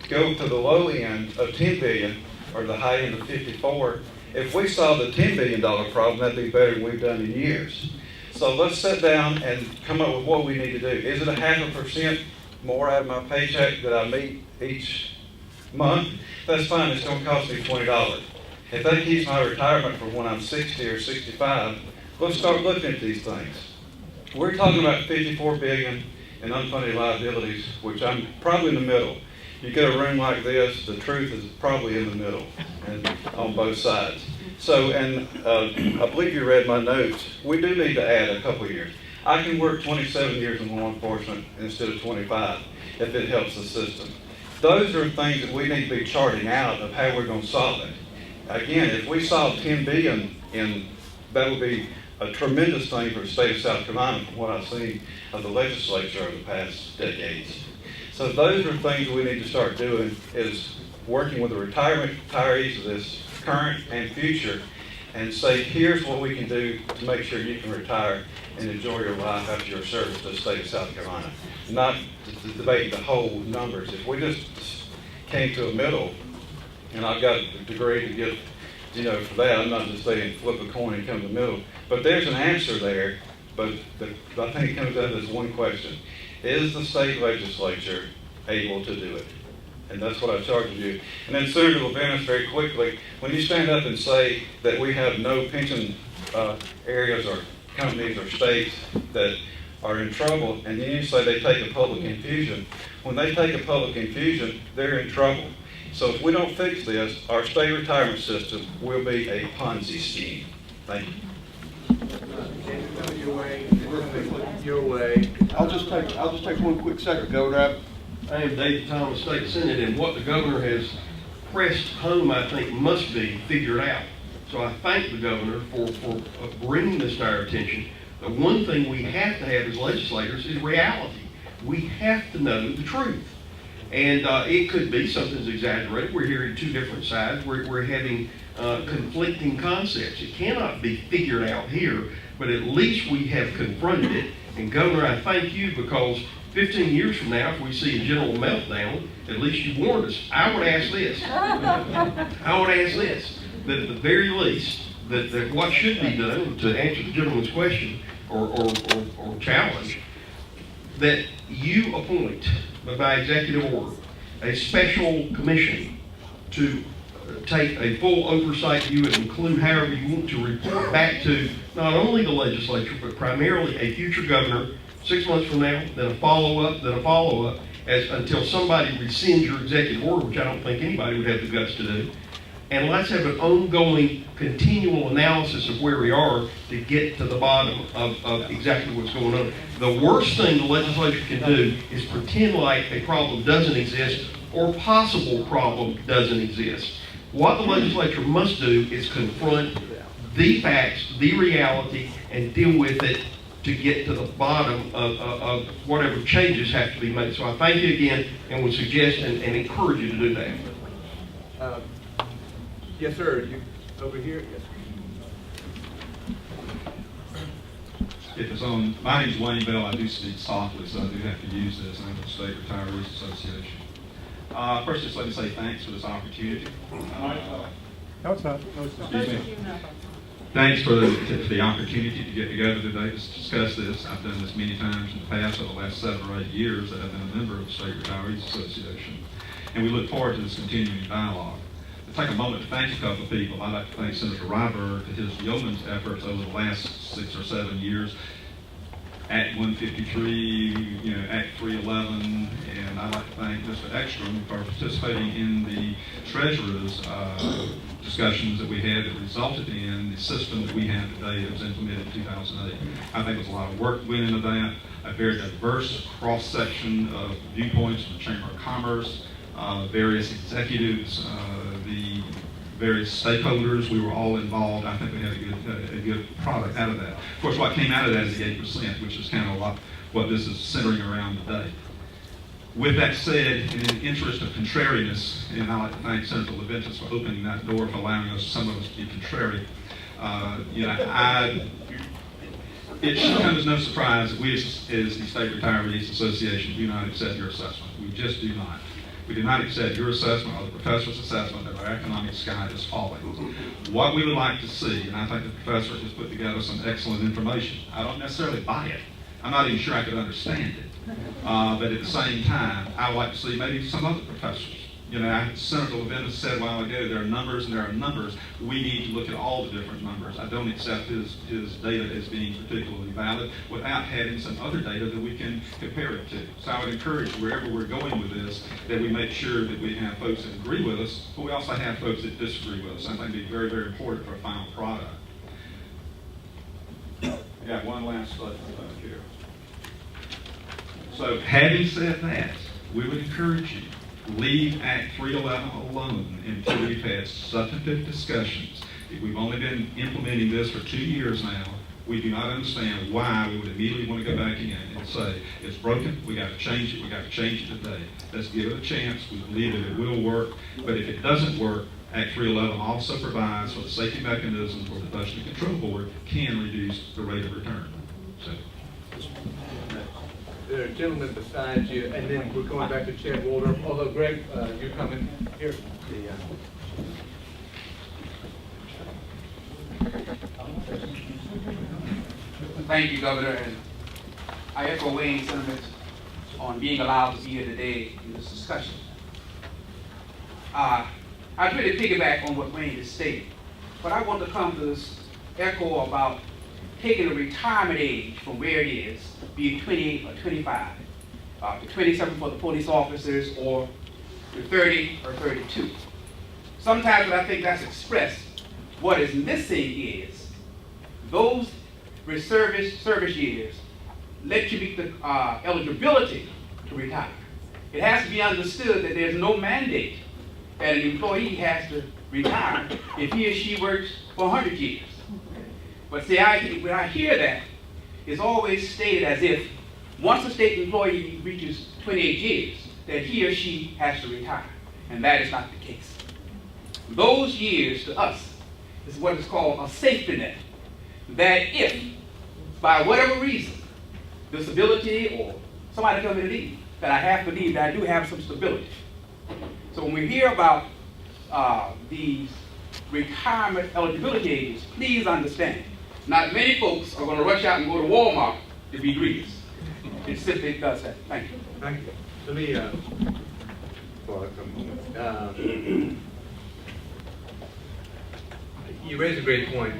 go to the low end of 10 billion or the high end of 54, if we solve the $10 billion problem, that'd be better than we've done in years. So let's sit down and come up with what we need to do. Is it a 0.5% more out of my paycheck that I meet each month? That's fine, it's gonna cost me $20. If that keeps my retirement for when I'm 60 or 65, let's start looking at these things. We're talking about 54 billion in unfunded liabilities, which I'm probably in the middle. You get a room like this, the truth is probably in the middle and on both sides. So, and I believe you read my notes. We do need to add a couple of years. I can work 27 years in law enforcement instead of 25 if it helps the system. Those are things that we need to be charting out of how we're going to solve it. Again, if we solve 10 billion, that would be a tremendous thing for the state of South Carolina from what I've seen of the legislature over the past decades. So those are things we need to start doing, is working with the retirees of this current and future, and say, here's what we can do to make sure you can retire and enjoy your life after your service to the state of South Carolina. Not to debate the whole numbers. If we just came to a middle, and I've got a degree to get, for that, I'm not just saying flip a coin and come to the middle, but there's an answer there, but I think it comes down to this one question. Is the state legislature able to do it? And that's what I charge you. And then Senator Levinas, very quickly, when you stand up and say that we have no pension areas or companies or states that are in trouble, and then you say they take a public infusion, when they take a public infusion, they're in trouble. So if we don't fix this, our state retirement system will be a Ponzi scheme. Thank you. Your way. I'll just take one quick second, Governor. I am David Thomas, State Senate, and what the governor has pressed home, I think, must be figured out. So I thank the governor for bringing this to our attention. The one thing we have to have as legislators is reality. We have to know the truth. And it could be something's exaggerated. We're hearing two different sides. We're having conflicting concepts. It cannot be figured out here, but at least we have confronted it. And Governor, I thank you, because 15 years from now, if we see a general meltdown, at least you warned us. I would ask this, that at the very least, that what should be done, to answer the gentleman's question, or challenge, that you appoint by executive order a special commission to take a full oversight view and include however you want to report back to not only the legislature, but primarily a future governor 6 months from now, then a follow-up, as until somebody rescinds your executive order, which I don't think anybody would have the guts to do. And let's have an ongoing, continual analysis of where we are to get to the bottom of exactly what's going on. The worst thing the legislature can do is pretend like a problem doesn't exist or possible problem doesn't exist. What the legislature must do is confront the facts, the reality, and deal with it to get to the bottom of whatever changes have to be made. So I thank you again and would suggest and encourage you to do that. Yes, sir. You over here? Yes. If it's on, my name's Wayne Bell. I do speak softly, so I do have to use this. I'm with the State Retirees Association. First, just let me say thanks for this opportunity. Excuse me. Thanks for the opportunity to get together today to discuss this. I've done this many times in the past, over the last 7 or 8 years that I've been a member of the State Retirees Association. And we look forward to this continuing dialogue. To take a moment to thank a couple of people. I'd like to thank Senator Ryberg for his yeoman's efforts over the last 6 or 7 years. Act 153, Act 311, and I'd like to thank Mr. Ekstrom for participating in the Treasurer's discussions that we had that resulted in the system that we have today that was implemented in 2008. I think there's a lot of work went into that, a very diverse cross-section of viewpoints from the Chamber of Commerce, various executives, the various stakeholders. We were all involved. I think we had a good product out of that. Of course, what came out of that is the 8%, which is kind of what this is centering around today. With that said, in the interest of contrariness, and I'd like to thank Senator Leventis for opening that door, for allowing some of us to be contrary. It should come as no surprise that we as the State Retirees Association do not accept your assessment. We just do not. We do not accept your assessment or the professor's assessment that our economic sky is falling. What we would like to see, and I think the professor has put together some excellent information. I don't necessarily buy it. I'm not even sure I could understand it. But at the same time, I would like to see maybe some other professors. Senator Leventis said a while ago, there are numbers and there are numbers. We need to look at all the different numbers. I don't accept his data as being particularly valid without having some other data that we can compare it to. So I would encourage, wherever we're going with this, that we make sure that we have folks that agree with us, but we also have folks that disagree with us. I think it'd be very, very important for a final product. I got one last slide here. So having said that, we would encourage you, leave Act 311 alone until we've had substantive discussions. If we've only been implementing this for 2 years now, we do not understand why we would immediately want to go back in and say, it's broken, we got to change it, we got to change it today. Let's give it a chance, we believe that it will work, but if it doesn't work, Act 311 also provides for the safety mechanisms where the Budget and Control Board can reduce the rate of return. So. There are a gentleman beside you, and then we're going back to Chad Walter. Although, Greg, you're coming here. Thank you, Governor, and I echo Wayne's sentiments on being allowed to be here today in this discussion. I'd really piggyback on what Wayne is stating, but I want to come to this echo about taking the retirement age from where it is, be it 28 or 25, to 27 for the police officers, or to 30 or 32. Sometimes when I think that's expressed, what is missing is those service years let you meet the eligibility to retire. It has to be understood that there's no mandate that an employee has to retire if he or she works for 100 years. But see, when I hear that, it's always stated as if once a state employee reaches 28 years, that he or she has to retire. And that is not the case. Those years to us is what is called a safety net. That if, by whatever reason, disability or somebody comes in need, that I have to leave, that I do have some stability. So when we hear about these retirement eligibility ages, please understand Not many folks are gonna rush out and go to Walmart to be greased. It simply does that. Thank you. Thank you. Let me, you raise a great point,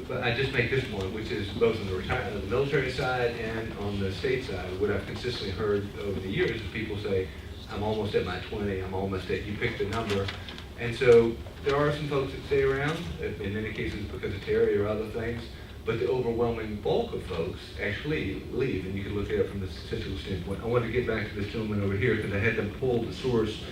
but I just make this point, which is both on the military side and on the state side. What I've consistently heard over the years is people say, I'm almost at my 20, I'm almost at, you pick the number. And so there are some folks that stay around, in many cases because of Terry or other things, but the overwhelming bulk of folks actually leave, and you can look at it from the statistical standpoint. I want to get back to this gentleman over here because I had them pull the source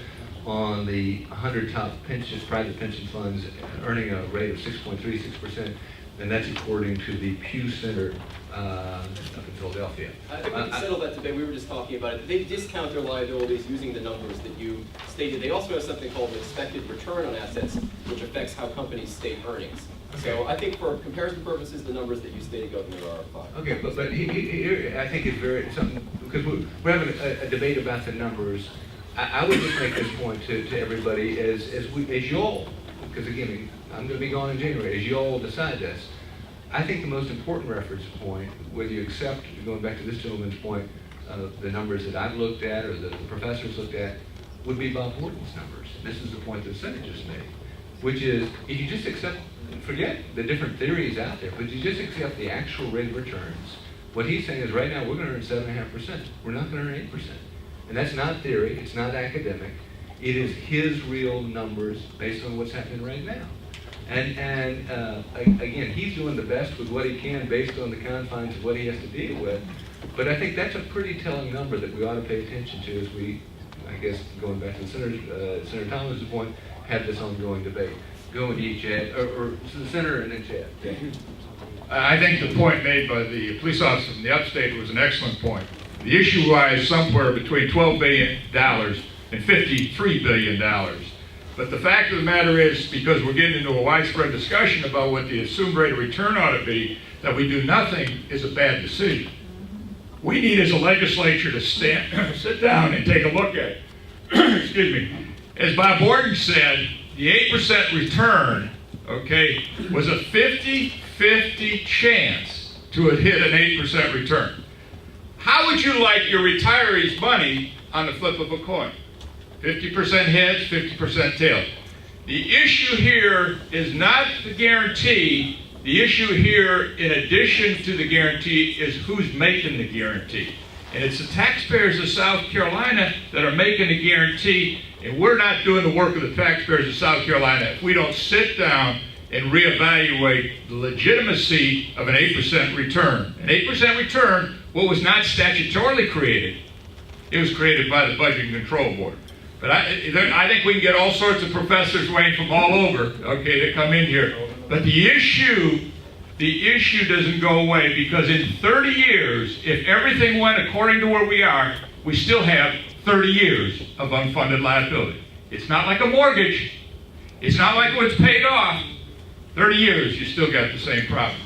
on the 100 top pensions, private pension funds earning a rate of 6.36%, and that's according to the Pew Center up in Philadelphia. I think we can settle that debate. We were just talking about it. They discount their liabilities using the numbers that you stated. They also have something called expected return on assets, which affects how companies state earnings. Okay. So I think for comparison purposes, the numbers that you stated, Governor, are fine. Okay, but here I think it's very something, because we're having a debate about the numbers. I would just make this point to everybody as y'all, because again, I'm going to be gone in January, as y'all decide this. I think the most important reference point, whether you accept, going back to this gentleman's point, the numbers that I've looked at or the professors looked at, would be Bob Horton's numbers. This is the point that the Senate just made, which is if you just accept, forget the different theories out there, but you just accept the actual rate of returns. What he's saying is right now we're going to earn 7.5%. We're not going to earn 8%. And that's not theory, it's not academic. It is his real numbers based on what's happening right now. And again, he's doing the best with what he can based on the confines of what he has to deal with. But I think that's a pretty telling number that we ought to pay attention to as we, I guess, going back to Senator Thomas's point, have this ongoing debate. Go with you, Chad, or the Senator and then Chad. Yeah. I think the point made by the police officer from the upstate was an excellent point. The issue lies somewhere between $12 billion and $53 billion. But the fact of the matter is, because we're getting into a widespread discussion about what the assumed rate of return ought to be, that we do nothing is a bad decision. We need as a legislature to sit down and take a look at it. Excuse me. As Bob Horton said, the 8% return, okay, was a 50-50 chance to hit an 8% return. How would you like your retirees' money on the flip of a coin? 50% heads, 50% tails. The issue here is not the guarantee. The issue here, in addition to the guarantee, is who's making the guarantee. And it's the taxpayers of South Carolina that are making the guarantee, and we're not doing the work of the taxpayers of South Carolina if we don't sit down and reevaluate the legitimacy of an 8% return. An 8% return, what was not statutorily created, it was created by the Budget and Control Board. But I think we can get all sorts of professors, Wayne, from all over, okay, to come in here. But the issue doesn't go away, because in 30 years, if everything went according to where we are, we still have 30 years of unfunded liability. It's not like a mortgage. It's not like when it's paid off. 30 years, you still got the same problem.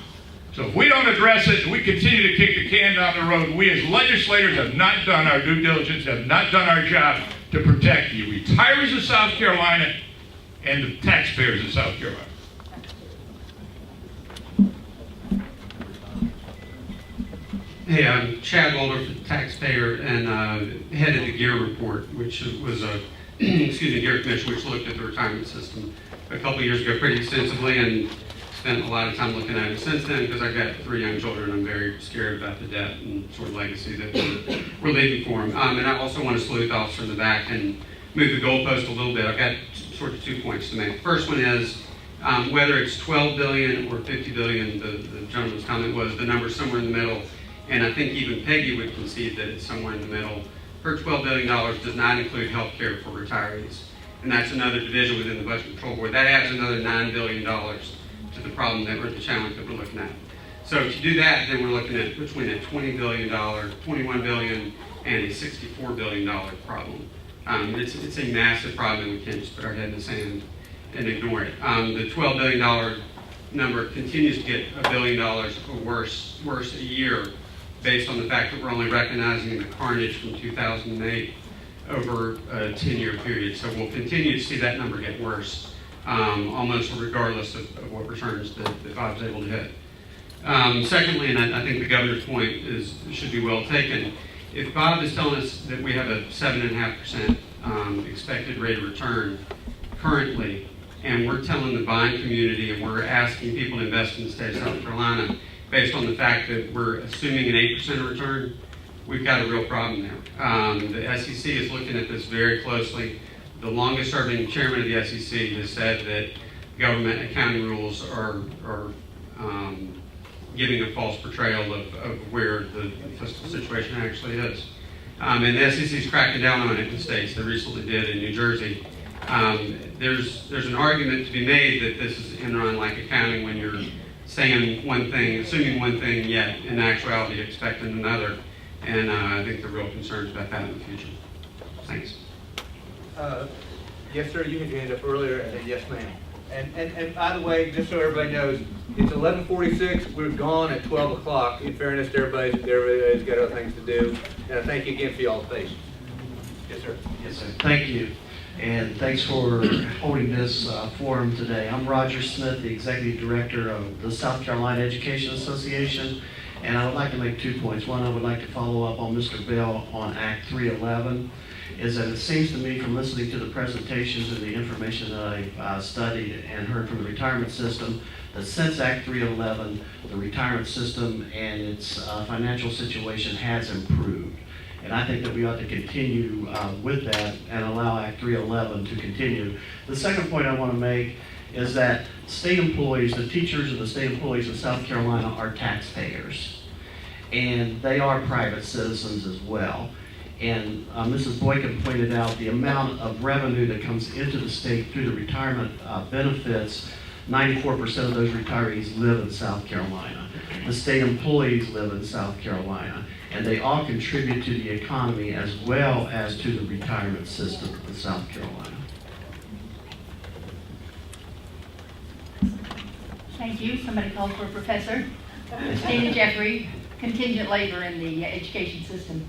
So if we don't address it, we continue to kick the can down the road. We as legislators have not done our due diligence, have not done our job to protect the retirees of South Carolina and the taxpayers of South Carolina. Hey, I'm Chad Walder, taxpayer and head of the GEAR report, which was a GEAR commission, which looked at the retirement system a couple of years ago pretty extensively, and spent a lot of time looking at it since then, because I've got 3 young children. I'm very scared about the debt and sort of legacy that we're leaving for them. And I also want to salute the officer in the back and move the goalpost a little bit. I've got sort of 2 points to make. The first one is whether it's 12 billion or 50 billion, the gentleman's comment was the number's somewhere in the middle. And I think even Peggy would concede that it's somewhere in the middle. Her $12 billion does not include health care for retirees. And that's another division within the Budget Control Board. That adds another $9 billion to the problem that the challenge that we're looking at. So if you do that, then we're looking at between a $20 billion, $21 billion, and a $64 billion problem. It's a massive problem, and we can't just put our head in the sand and ignore it. The $12 billion number continues to get $1 billion or worse a year, based on the fact that we're only recognizing the carnage from 2008 over a 10-year period. So we'll continue to see that number get worse, almost regardless of what returns that Bob's able to hit. Secondly, and I think the governor's point should be well taken, if Bob is telling us that we have a 7.5% expected rate of return currently, and we're telling the buying community and we're asking people to invest in the state of South Carolina based on the fact that we're assuming an 8% return, we've got a real problem there. The SEC is looking at this very closely. The longest serving chairman of the SEC has said that government accounting rules are giving a false portrayal of where the fiscal situation actually is. And the SEC is cracking down on it in states. They recently did in New Jersey. There's an argument to be made that this is Enron-like accounting when you're saying one thing, assuming one thing, yet in actuality expecting another. And I think the real concerns about that in the future. Thanks. Yes, sir, you had your hand up earlier, and then yes, ma'am. And by the way, just so everybody knows, it's 11:46, we're gone at 12 o'clock. In fairness to everybody's got other things to do. And I thank you again for y'all's patience. Yes, sir. Yes, sir. Thank you. And thanks for holding this forum today. I'm Roger Smith, the Executive Director of the South Carolina Education Association. And I would like to make 2 points. One, I would like to follow up on Mr. Bell on Act 311. Is that it seems to me from listening to the presentations and the information that I studied and heard from the retirement system, that since Act 311, the retirement system and its financial situation has improved. And I think that we ought to continue with that and allow Act 311 to continue. The second point I want to make is that state employees, the teachers and the state employees of South Carolina are taxpayers. And they are private citizens as well. And Mrs. Boykin pointed out the amount of revenue that comes into the state through the retirement benefits. 94% of those retirees live in South Carolina. The state employees live in South Carolina. And they all contribute to the economy as well as to the retirement system in South Carolina. Thank you. Somebody called for a professor. Christina Jeffrey, contingent labor in the education system.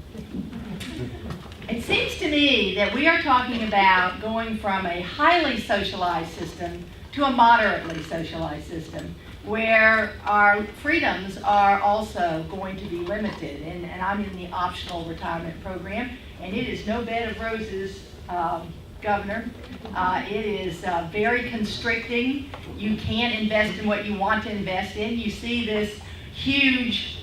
It seems to me that we are talking about going from a highly socialized system to a moderately socialized system where our freedoms are also going to be limited. And I'm in the optional retirement program, and it is no bed of roses, Governor. It is very constricting. You can't invest in what you want to invest in. You see this huge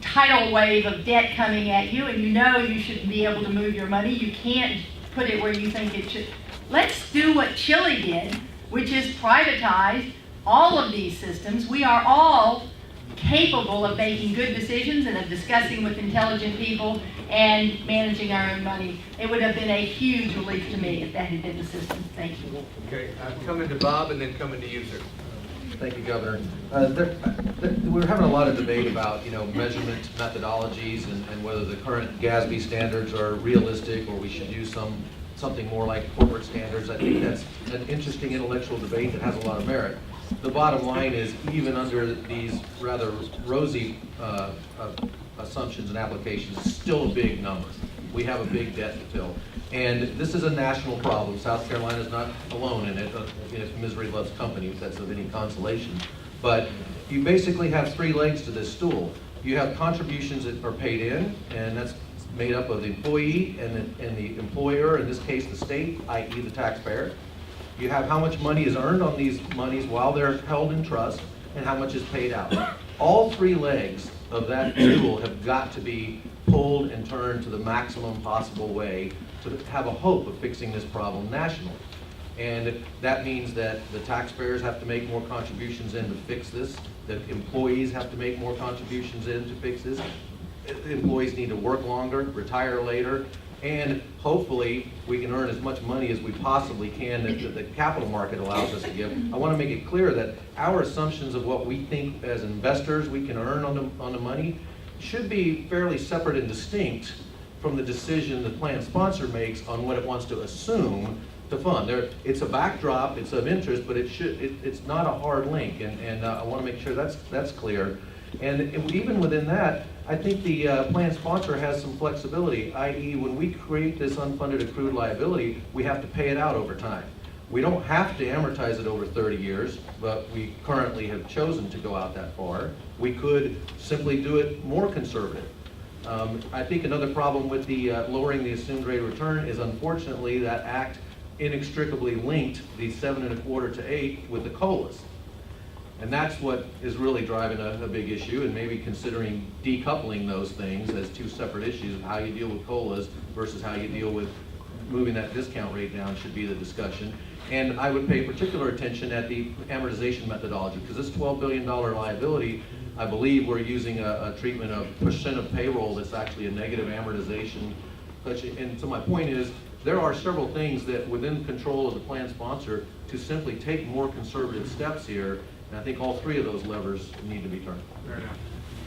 tidal wave of debt coming at you, and you know you should be able to move your money. You can't put it where you think it should. Let's do what Chile did, which is privatize all of these systems. We are all capable of making good decisions and of discussing with intelligent people and managing our own money. It would have been a huge relief to me if that had been the system. Thank you. Okay, I'm coming to Bob and then coming to you, sir. Thank you, Governor. We're having a lot of debate about, measurement methodologies and whether the current GASB standards are realistic or we should use something more like corporate standards. I think that's an interesting intellectual debate that has a lot of merit. The bottom line is, even under these rather rosy assumptions and applications, it's still a big number. We have a big debt to fill. And this is a national problem. South Carolina is not alone in it. If misery loves company, if that's of any consolation. But you basically have three legs to this stool. You have contributions that are paid in, and that's made up of the employee and the employer, in this case the state, i.e. the taxpayer. You have how much money is earned on these monies while they're held in trust, and how much is paid out. All three legs of that stool have got to be pulled and turned to the maximum possible way to have a hope of fixing this problem nationally. And that means that the taxpayers have to make more contributions in to fix this, that employees have to make more contributions in to fix this. Employees need to work longer, retire later, and hopefully we can earn as much money as we possibly can that the capital market allows us to give. I want to make it clear that our assumptions of what we think as investors we can earn on the money should be fairly separate and distinct from the decision the plan sponsor makes on what it wants to assume to fund. It's a backdrop, it's of interest, but it's not a hard link, and I want to make sure that's clear. And even within that, I think the plan sponsor has some flexibility, i.e. when we create this unfunded accrued liability, we have to pay it out over time. We don't have to amortize it over 30 years, but we currently have chosen to go out that far. We could simply do it more conservative. I think another problem with the lowering the assumed rate of return is, unfortunately, that act inextricably linked the 7.25 to 8 with the COLAs. And that's what is really driving a big issue, and maybe considering decoupling those things as two separate issues of how you deal with COLAs versus how you deal with moving that discount rate down should be the discussion. And I would pay particular attention at the amortization methodology, because this $12 billion liability, I believe we're using a treatment of percent of payroll that's actually a negative amortization. And so my point is, there are several things that within control of the plan sponsor to simply take more conservative steps here, and I think all three of those levers need to be turned. Fair enough.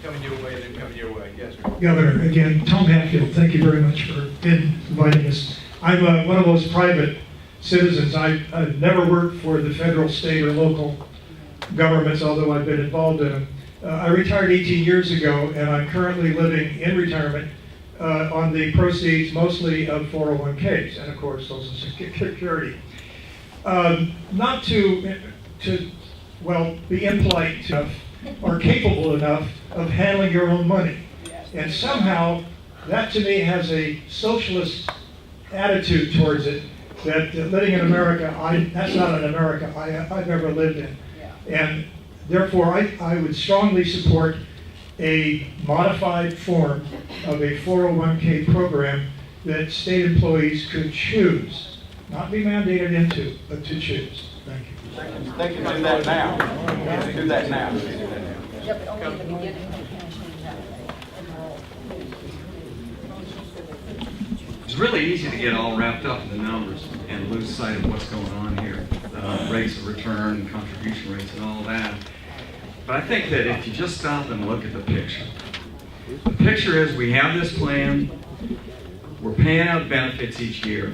Coming your way, then coming your way. Yes, sir. Governor, again, Tom Hatfield, thank you very much for inviting us. I'm one of those private citizens. I've never worked for the federal, state, or local governments, although I've been involved in them. I retired 18 years ago, and I'm currently living in retirement on the proceeds mostly of 401ks, and of course Social Security. Not to be impolite enough or capable enough of handling your own money. And somehow, that to me has a socialist attitude towards it, that living in America, that's not an America I've ever lived in. And therefore, I would strongly support a modified form of a 401k program that state employees could choose, not be mandated into, but to choose. Thank you. They can do that now. Do that now. Yeah, but only in the beginning. It's really easy to get all wrapped up in the numbers and lose sight of what's going on here. Rates of return, contribution rates, and all that. But I think that if you just stop and look at the picture is we have this plan, we're paying out benefits each year,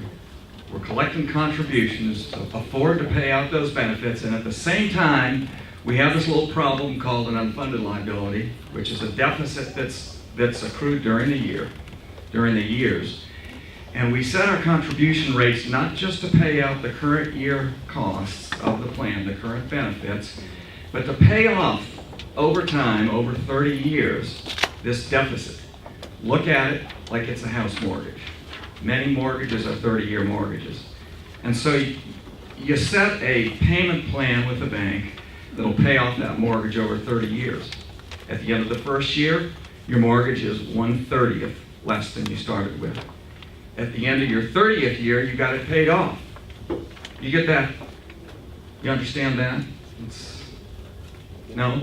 we're collecting contributions to afford to pay out those benefits, and at the same time, we have this little problem called an unfunded liability, which is a deficit that's accrued during the years. And we set our contribution rates not just to pay out the current year costs of the plan, the current benefits, but to pay off over time, over 30 years, this deficit. Look at it like it's a house mortgage. Many mortgages are 30-year mortgages. And so you set a payment plan with the bank that'll pay off that mortgage over 30 years. At the end of the first year, your mortgage is 1/30 less than you started with. At the end of your 30th year, you got it paid off. You get that? You understand that? No?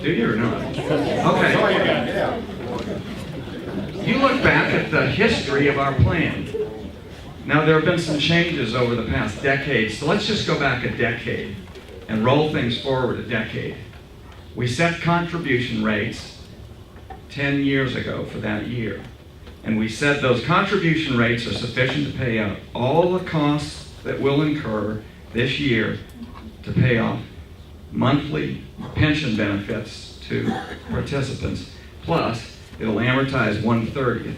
Do you or not? Okay. You look back at the history of our plan. Now, there have been some changes over the past decade, so let's just go back a decade and roll things forward a decade. We set contribution rates 10 years ago for that year. And we said those contribution rates are sufficient to pay out all the costs that we'll incur this year to pay off monthly pension benefits to participants. Plus, it'll amortize 1/30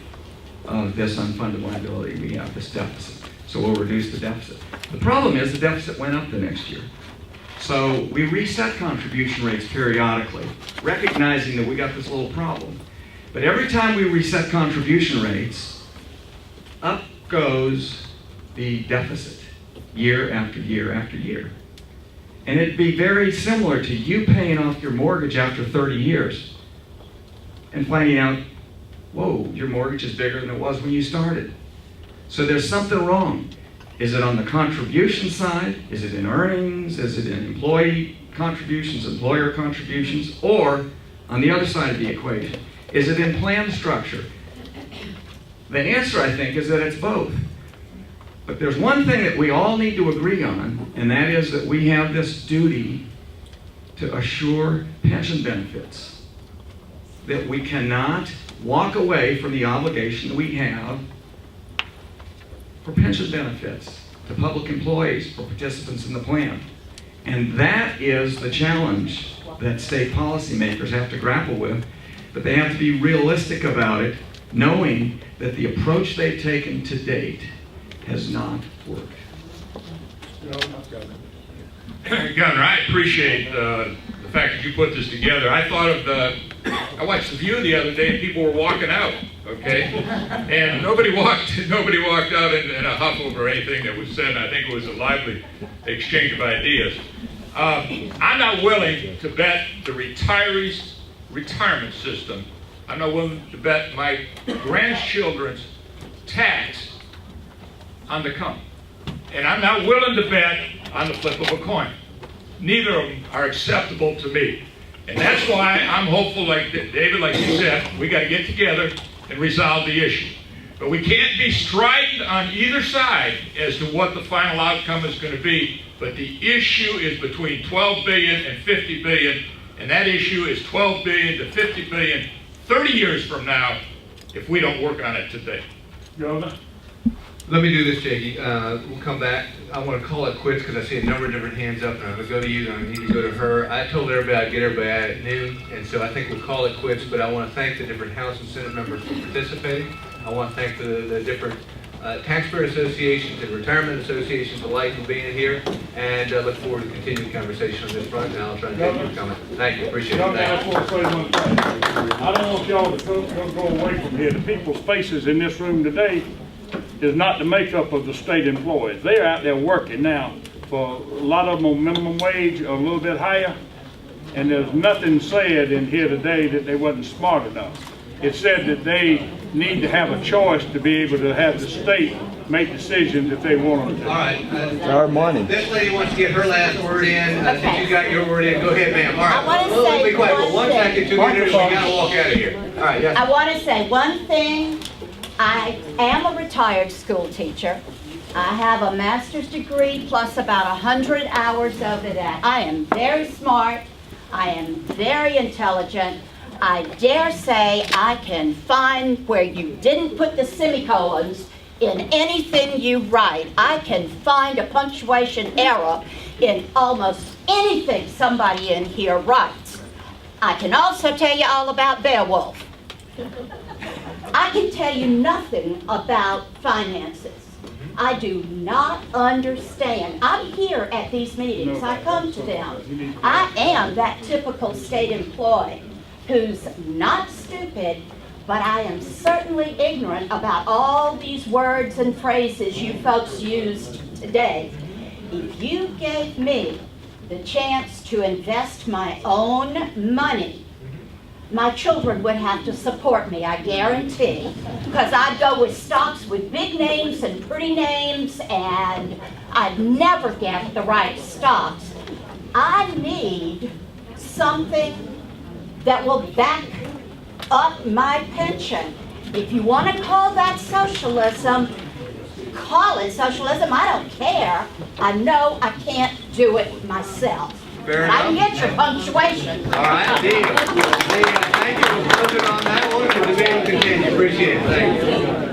of this unfunded liability we have, this deficit. So we'll reduce the deficit. The problem is the deficit went up the next year. So we reset contribution rates periodically, recognizing that we got this little problem. But every time we reset contribution rates, up goes the deficit year after year after year. And it'd be very similar to you paying off your mortgage after 30 years and finding out, whoa, your mortgage is bigger than it was when you started. So there's something wrong. Is it on the contribution side? Is it in earnings? Is it in employee contributions, employer contributions? Or on the other side of the equation, is it in plan structure? The answer, I think, is that it's both. But there's one thing that we all need to agree on, and that is that we have this duty to assure pension benefits. That we cannot walk away from the obligation that we have for pension benefits to public employees, for participants in the plan. And that is the challenge that state policymakers have to grapple with, but they have to be realistic about it, knowing that the approach they've taken to date has not worked. Governor, I appreciate the fact that you put this together. I thought of I watched The View the other day and people were walking out, okay? And nobody walked out in a huff over anything that was said. I think it was a lively exchange of ideas. I'm not willing to bet the retirees' retirement system. I'm not willing to bet my grandchildren's tax on the come. And I'm not willing to bet on the flip of a coin. Neither of them are acceptable to me. And that's why I'm hopeful, like David, like you said, we got to get together and resolve the issue. But we can't be strident on either side as to what the final outcome is going to be. But the issue is between 12 billion and 50 billion, and that issue is 12 billion to 50 billion 30 years from now if we don't work on it today. Governor? Let me do this, Jakey. We'll come back. I want to call it quits because I see a number of different hands up, and I'm going to go to you, and I need to go to her. I told everybody I'd get everybody out at noon, and so I think we'll call it quits, but I want to thank the different House and Senate members for participating. I want to thank the different taxpayer associations and retirement associations alike for being here, and look forward to continuing conversation on this front, and I'll try to take your comment. Thank you. Appreciate it. I just want to say one thing. I don't want y'all to go away from here. The people's faces in this room today is not the makeup of the state employees. They're out there working now. For a lot of them on minimum wage or a little bit higher, and there's nothing said in here today that they wasn't smart enough. It said that they need to have a choice to be able to have the state make decisions if they want them to. All right. Our money. This lady wants to get her last word in. Since you got your word in, go ahead, ma'am. All right. I wanna We'll say be quiet for one 1 thing. second, 2 minutes, we gotta walk out of here. All right, yes. I want to say one thing. I am a retired school teacher. I have a master's degree plus about 100 hours of it. I am very smart. I am very intelligent. I dare say I can find where you didn't put the semicolons in anything you write. I can find a punctuation error in almost anything somebody in here writes. I can also tell you all about Beowulf. I can tell you nothing about finances. I do not understand. I'm here at these meetings. I come to them. I am that typical state employee who's not stupid, but I am certainly ignorant about all these words and phrases you folks used today. If you gave me the chance to invest my own money, my children would have to support me, I guarantee, because I'd go with stocks with big names and pretty names, and I'd never get the right stocks. I need something that will back up my pension. If you want to call that socialism, call it socialism. I don't care. I know I can't do it myself. Fair I can enough. get your punctuation. All right, deal. Thank you for closing on that one. The debate will continue. Appreciate it. Thank you.